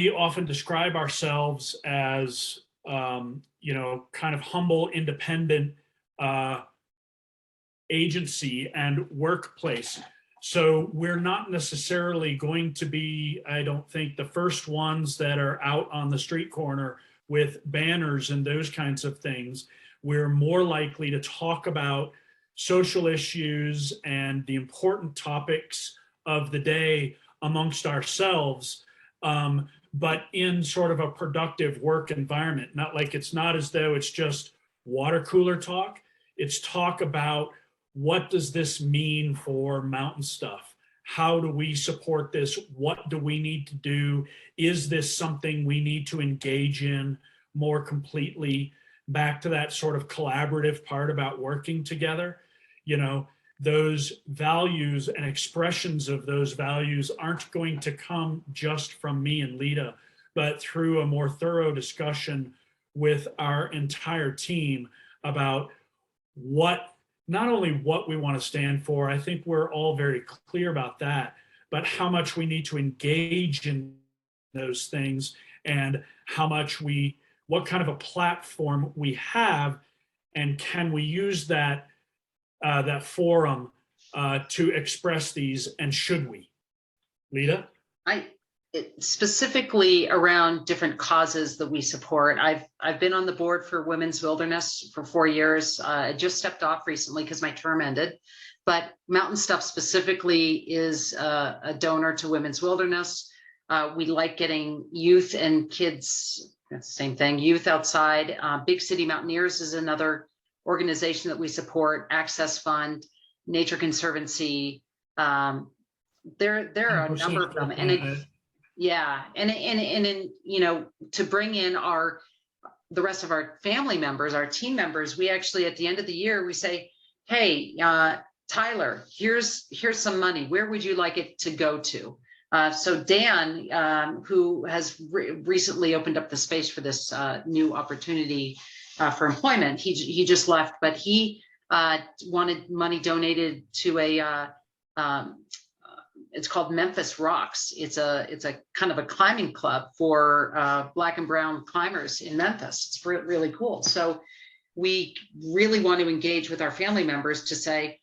often describe ourselves as, kind of humble, independent agency and workplace. So we're not necessarily going to be, I don't think, the first ones that are out on the street corner with banners and those kinds of things. We're more likely to talk about social issues and the important topics of the day amongst ourselves, but in sort of a productive work environment. It's not as though it's just water cooler talk. It's talk about, what does this mean for Mtn Stuff? How do we support this? What do we need to do? Is this something we need to engage in more completely? Back to that sort of collaborative part about working together. Those values and expressions of those values aren't going to come just from me and Lita, but through a more thorough discussion with our entire team about not only what we want to stand for, I think we're all very clear about that, but how much we need to engage in those things and what kind of a platform we have, and can we use that forum to express these, and should we? Lita? Specifically around different causes that we support. I've been on the board for Women's Wilderness for 4 years. I just stepped off recently because my term ended, but Mtn Stuff specifically is a donor to Women's Wilderness. We like getting youth and kids, that's the same thing, youth outside. Big City Mountaineers is another organization that we support, Access Fund, Nature Conservancy. There are a number of them. And yeah, and to bring in the rest of our family members, our team members, we actually at the end of the year we say, hey, Tyler, here's some money. Where would you like it to go to? So Dan, who has recently opened up the space for this new opportunity, for employment. He just left, but he wanted money donated to a it's called Memphis Rocks. It's a kind of a climbing club for Black and brown climbers in Memphis. It's really cool. So we really want to engage with our family members to say,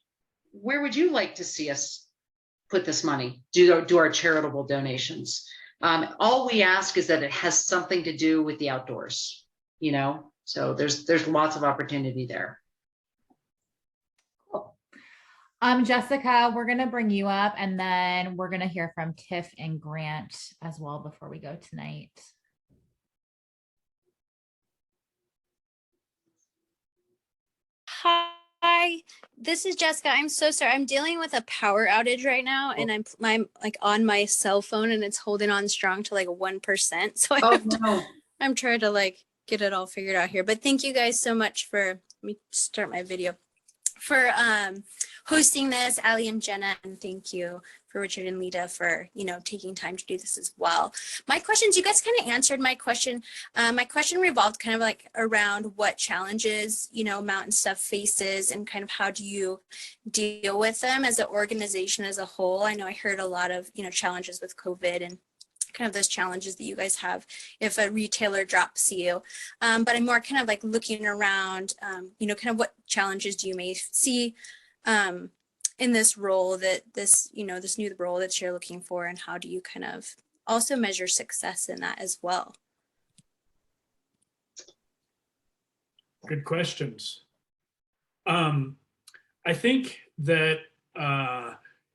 where would you like to see us put this money? Do our charitable donations. All we ask is that it has something to do with the outdoors, you know? So there's lots of opportunity there. Cool. Jessica, we're going to bring you up, and then we're going to hear from Tiff and Grant as well before we go tonight. Hi, this is Jessica. I'm so sorry. I'm dealing with a power outage right now, and I'm like on my cell phone, and it's holding on strong to like 1%. So I'm trying to like get it all figured out here. But thank you guys so much for, let me start my video, for hosting this, Ali and Jenna, and thank you for Richard and Lita for, you know, taking time to do this as well. My questions, you guys kind of answered my question. My question revolved kind of like around what challenges, you know, Mtn Stuff faces, and kind of how do you deal with them as an organization as a whole. I know I heard a lot of, you know, challenges with COVID and kind of those challenges that you guys have if a retailer drops you. But I'm more kind of like looking around, you know, kind of what challenges do you may see in this role you know, this new role that you're looking for, and how do you kind of also measure success in that as well? Good questions. I think that,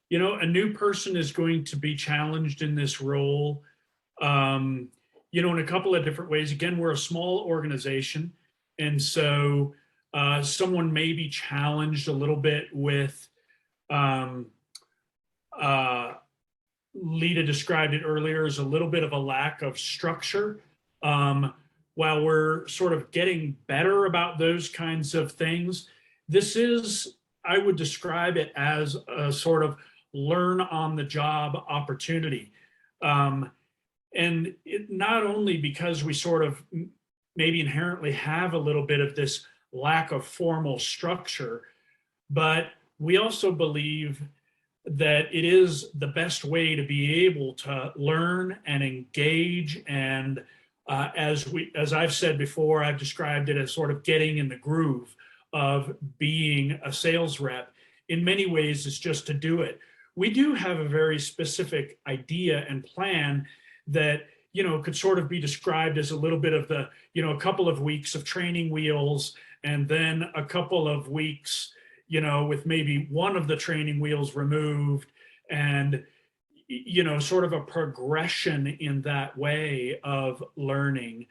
you know, a new person is going to be challenged in this role, you know, in a couple of different ways. Again, we're a small organization. And so someone may be challenged a little bit with, Lita described it earlier as a little bit of a lack of structure. While we're sort of getting better about those kinds of things, this is, I would describe it as a sort of learn on the job opportunity. And it, not only because we sort of maybe inherently have a little bit of this lack of formal structure, but we also believe that it is the best way to be able to learn and engage. And as I've said before, I've described it as sort of getting in the groove of being a sales rep. In many ways, it's just to do it. We do have a very specific idea and plan that, you know, could sort of be described as a little bit of the, you know, a couple of weeks of training wheels, and then a couple of weeks, you know, with maybe one of the training wheels removed, and, you know, sort of a progression in that way of learning.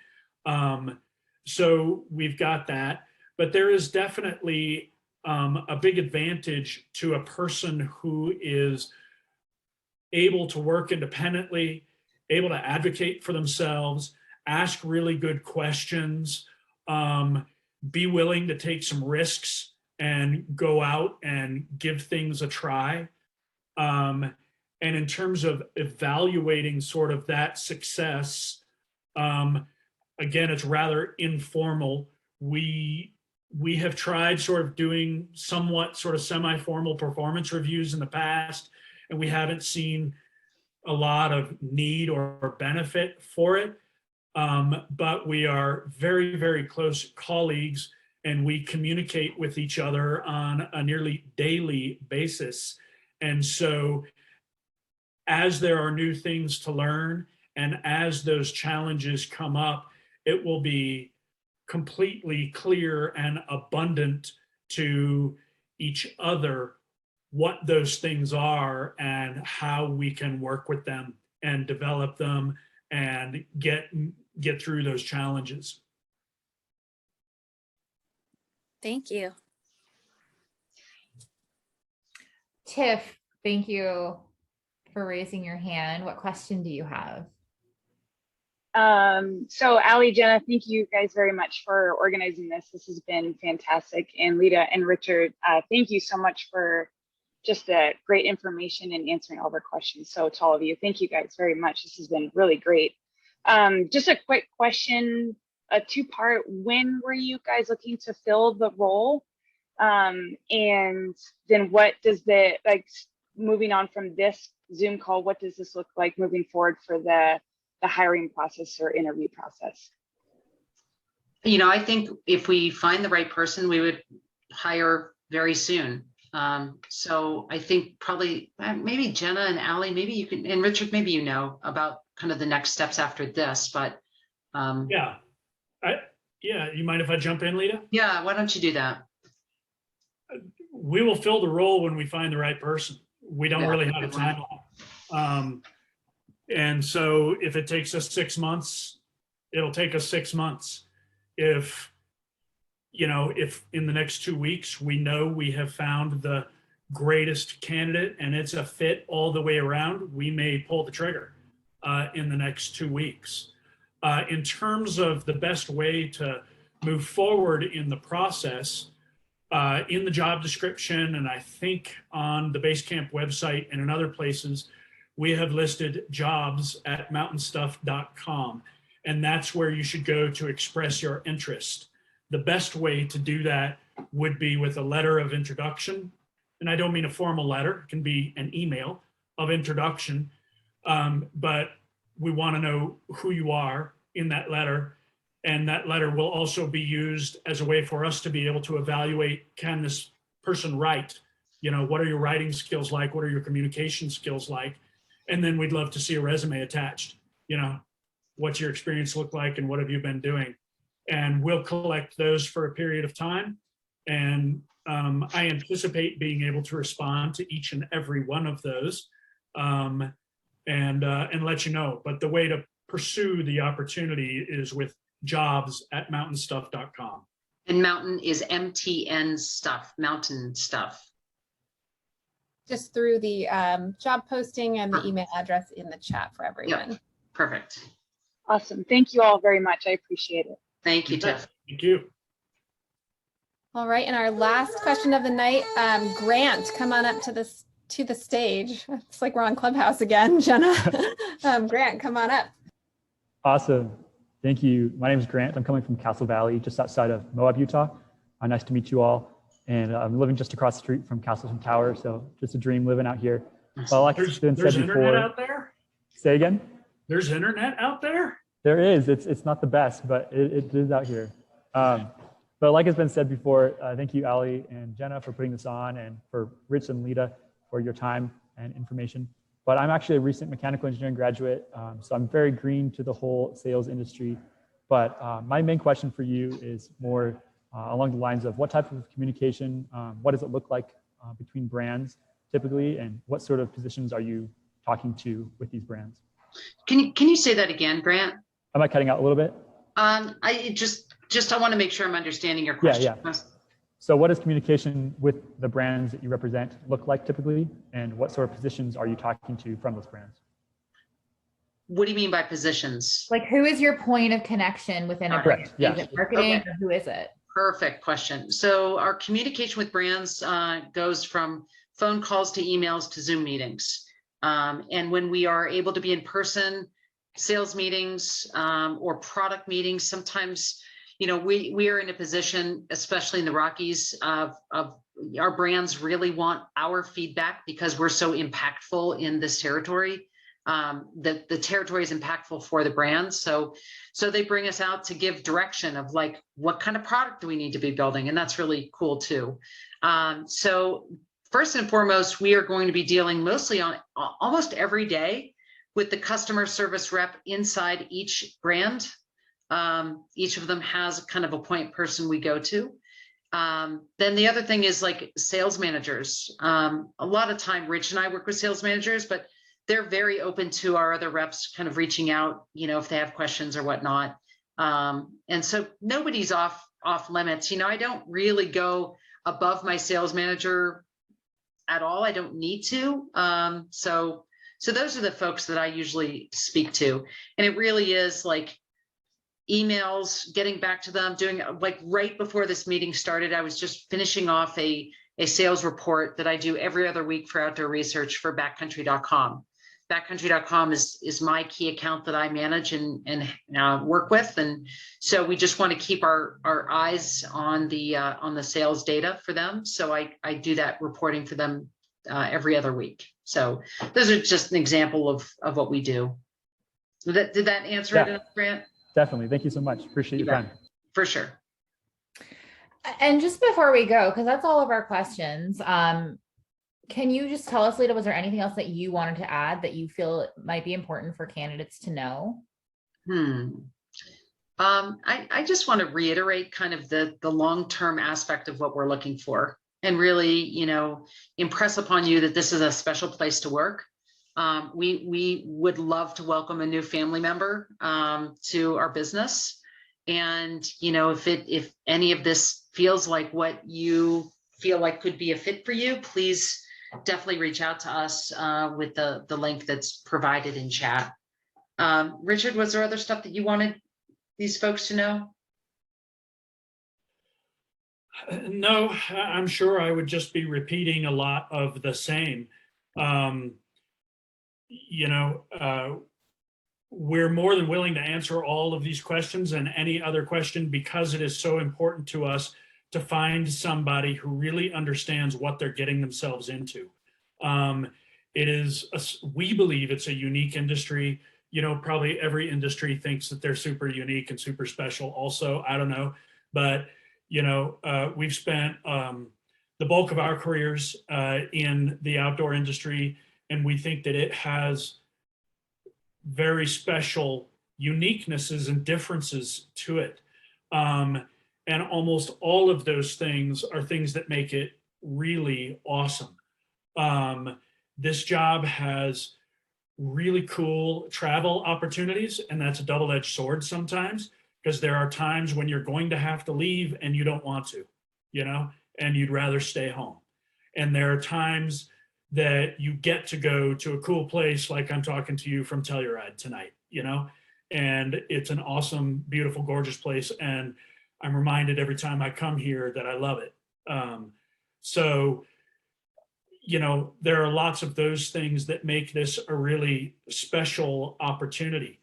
So we've got that, but there is definitely a big advantage to a person who is able to work independently, able to advocate for themselves, ask really good questions, be willing to take some risks and go out and give things a try. And in terms of evaluating sort of that success, again, it's rather informal. We have tried sort of doing somewhat sort of semi-formal performance reviews in the past, and we haven't seen a lot of need or benefit for it. But we are very, very close colleagues, and we communicate with each other on a nearly daily basis. And so as there are new things to learn, and as those challenges come up, it will be completely clear and abundant to each other what those things are and how we can work with them and develop them and get through those challenges. Thank you. Tiff, thank you for raising your hand. What question do you have? So Ali, Jenna, thank you guys very much for organizing this. This has been fantastic. And Lita and Richard, thank you so much for just the great information and answering all of our questions. So to all of you, thank you guys very much. This has been really great. Just a quick question a two-part. When were you guys looking to fill the role? And then what does the, like, moving on from this Zoom call, what does this look like moving forward for the hiring process or interview process? I think if we find the right person, we would hire very soon. So I think probably maybe Jenna and Allie, maybe you can, and Richard, maybe about kind of the next steps after this, but Yeah. You mind if I jump in, Lita? yeah, why don't you do that? We will fill the role when we find the right person. We don't really have a good one. timeline. And so if it takes us 6 months, it'll take us 6 months. If in the next 2 weeks, we know we have found the greatest candidate and it's a fit all the way around, we may pull the trigger in the next 2 weeks. In terms of the best way to move forward in the process, in the job description, and I think on the Basecamp website and in other places, we have listed jobs at mtnstuff.com, and that's where you should go to express your interest. The best way to do that would be with a letter of introduction, and I don't mean a formal letter, it can be an email of introduction, but we want to know who you are in that letter. And that letter will also be used as a way for us to be able to evaluate, can this person write? What are your writing skills like? What are your communication skills like? And then we'd love to see a resume attached. What's your experience look like and what have you been doing? And we'll collect those for a period of time. And I anticipate being able to respond to each and every one of those and let you know. But the way to pursue the opportunity is with jobs at mtnstuff.com. And Mountain is MTN Stuff, Mountain Stuff. Just through the job posting and the email address in the chat for everyone. Yep. Perfect. Awesome. Thank you all very much. I appreciate it. Thank you, Tiff. Thank you. All right, and our last question of the night, Grant, come on up to the stage. It's like we're on Clubhouse again, Jenna. Grant, come on up. Awesome. Thank you. My name is Grant. I'm coming from Castle Valley, just outside of Moab, Utah. Nice to meet you all. And I'm living just across the street from Castle Tower, so just a dream living out here. Well, like it's been said before. Internet out there? Say again? There's internet out there? There is. It's not the best, but it is out here. But like has been said before, thank you, Allie and Jenna, for putting this on, and for Rich and Lita for your time and information. But I'm actually a recent mechanical engineering graduate, so I'm very green to the whole sales industry. But my main question for you is more along the lines of what type of communication, what does it look like between brands typically, and what sort of positions are you talking to with these brands? Can you say that again, Grant? Am I cutting out a little bit? I want to make sure I'm understanding your question. Yeah. So what does communication with the brands that you represent look like typically, and what sort of positions are you talking to from those brands? What do you mean by positions? Like, who is your point of connection within a brand? Yeah. Is it marketing or who is it? Perfect question. So our communication with brands goes from phone calls to emails to Zoom meetings. And when we are able to be in person, sales meetings or product meetings, sometimes, we are in a position, especially in the Rockies, of our brands really want our feedback because we're so impactful in this territory. The territory is impactful for the brands. So they bring us out to give direction of like, what kind of product do we need to be building? And that's really cool too. So first and foremost, we are going to be dealing mostly on almost every day with the customer service rep inside each brand. Each of them has kind of a point person we go to. Then the other thing is like sales managers. A lot of time, Rich and I work with sales managers, but they're very open to our other reps kind of reaching out, if they have questions or whatnot. And so nobody's off limits. I don't really go above my sales manager at all. I don't need to. So those are the folks that I usually speak to. And it really is like emails, getting back to them, doing like right before this meeting started, I was just finishing off a sales report that I do every other week for outdoor research for backcountry.com. backcountry.com is my key account that I manage and work with. And so we just want to keep our eyes on the sales data for them. So I do that reporting for them every other week. So those are just an example of what we do. Did that answer it, Grant? Definitely. Thank you so much. Appreciate your time. For sure. And just before we go, because that's all of our questions, can you just tell us, Lita, was there anything else that you wanted to add that you feel might be important for candidates to know? I just want to reiterate kind of the long-term aspect of what we're looking for, and really, impress upon you that this is a special place to work. We would love to welcome a new family member to our business. And, if any of this feels like what you feel like could be a fit for you, please definitely reach out to us with the link that's provided in chat. Richard, was there other stuff that you wanted these folks to know? No, I'm sure I would just be repeating a lot of the same. We're more than willing to answer all of these questions and any other question, because it is so important to us to find somebody who really understands what they're getting themselves into. We believe it's a unique industry. Probably every industry thinks that they're super unique and super special also. I don't know. But, we've spent the bulk of our careers in the outdoor industry, and we think that it has very special uniquenesses and differences to it. And almost all of those things are things that make it really awesome. This job has really cool travel opportunities, and that's a double-edged sword sometimes, because there are times when you're going to have to leave and you don't want to, and you'd rather stay home. And there are times that you get to go to a cool place, like I'm talking to you from Telluride tonight, and it's an awesome, beautiful, gorgeous place. And I'm reminded every time I come here that I love it. So there are lots of those things that make this a really special opportunity.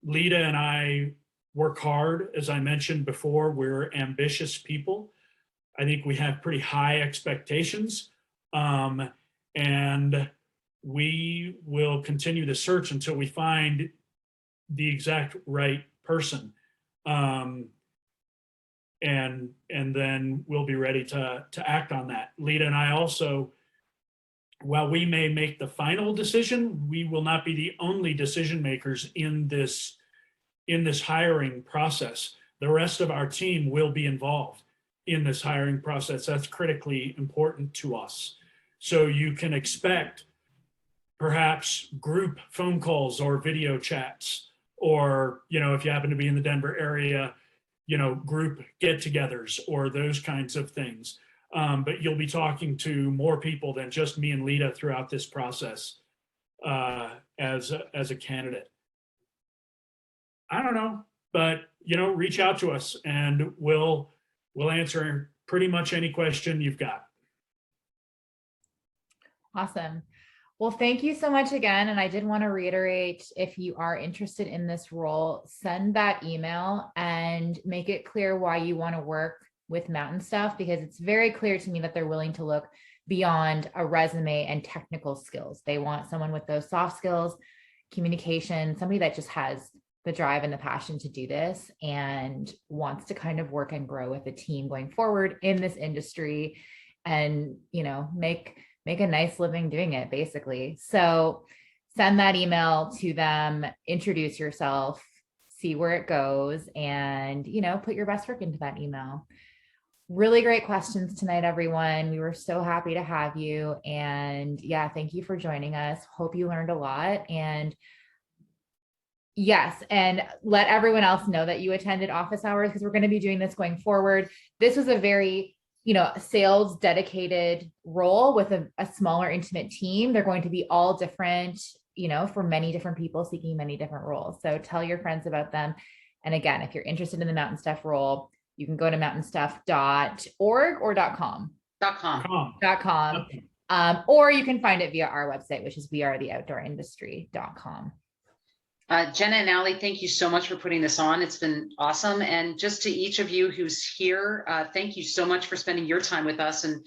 Lita and I work hard. As I mentioned before, we're ambitious people. I think we have pretty high expectations. And we will continue to search until we find the exact right person. And then we'll be ready to act on that. Lita and I also, while we may make the final decision, we will not be the only decision makers in this hiring process. The rest of our team will be involved in this hiring process. That's critically important to us. So you can expect perhaps group phone calls or video chats, or, if you happen to be in the Denver area, group get-togethers or those kinds of things. But you'll be talking to more people than just me and Lita throughout this process as a candidate. I don't know, but, reach out to us and we'll answer pretty much any question you've got. Awesome. Well, thank you so much again. And I did want to reiterate, if you are interested in this role, send that email and make it clear why you want to work with Mtn Stuff, because it's very clear to me that they're willing to look beyond a resume and technical skills. They want someone with those soft skills, communication, somebody that just has the drive and the passion to do this and wants to kind of work and grow with a team going forward in this industry and, make a nice living doing it, basically. So send that email to them, introduce yourself, see where it goes, and, put your best work into that email. Really great questions tonight, everyone. We were so happy to have you. And yeah, thank you for joining us. Hope you learned a lot. And yes, and let everyone else know that you attended office hours, because we're going to be doing this going forward. This was a very sales dedicated role with a smaller, intimate team. They're going to be all different, for many different people seeking many different roles. So tell your friends about them. And again, if you're interested in the Mtn Stuff role, you can go to mtnstuff.org or .com. .com. Or you can find it via our website, which is wearetheoutdoorindustry.com. Jenna and Allie, thank you so much for putting this on. It's been awesome. And just to each of you who's here, thank you so much for spending your time with us. And,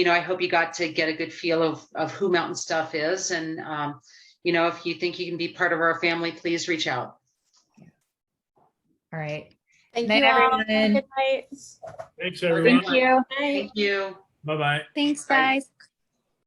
I hope you got to get a good feel of who Mtn Stuff is. And, if you think you can be part of our family, please reach out. All right. Thank Night, you all. everyone. Good night. Thanks, everyone. Thank you. Thank you. Bye-bye. Thanks, Bye. guys.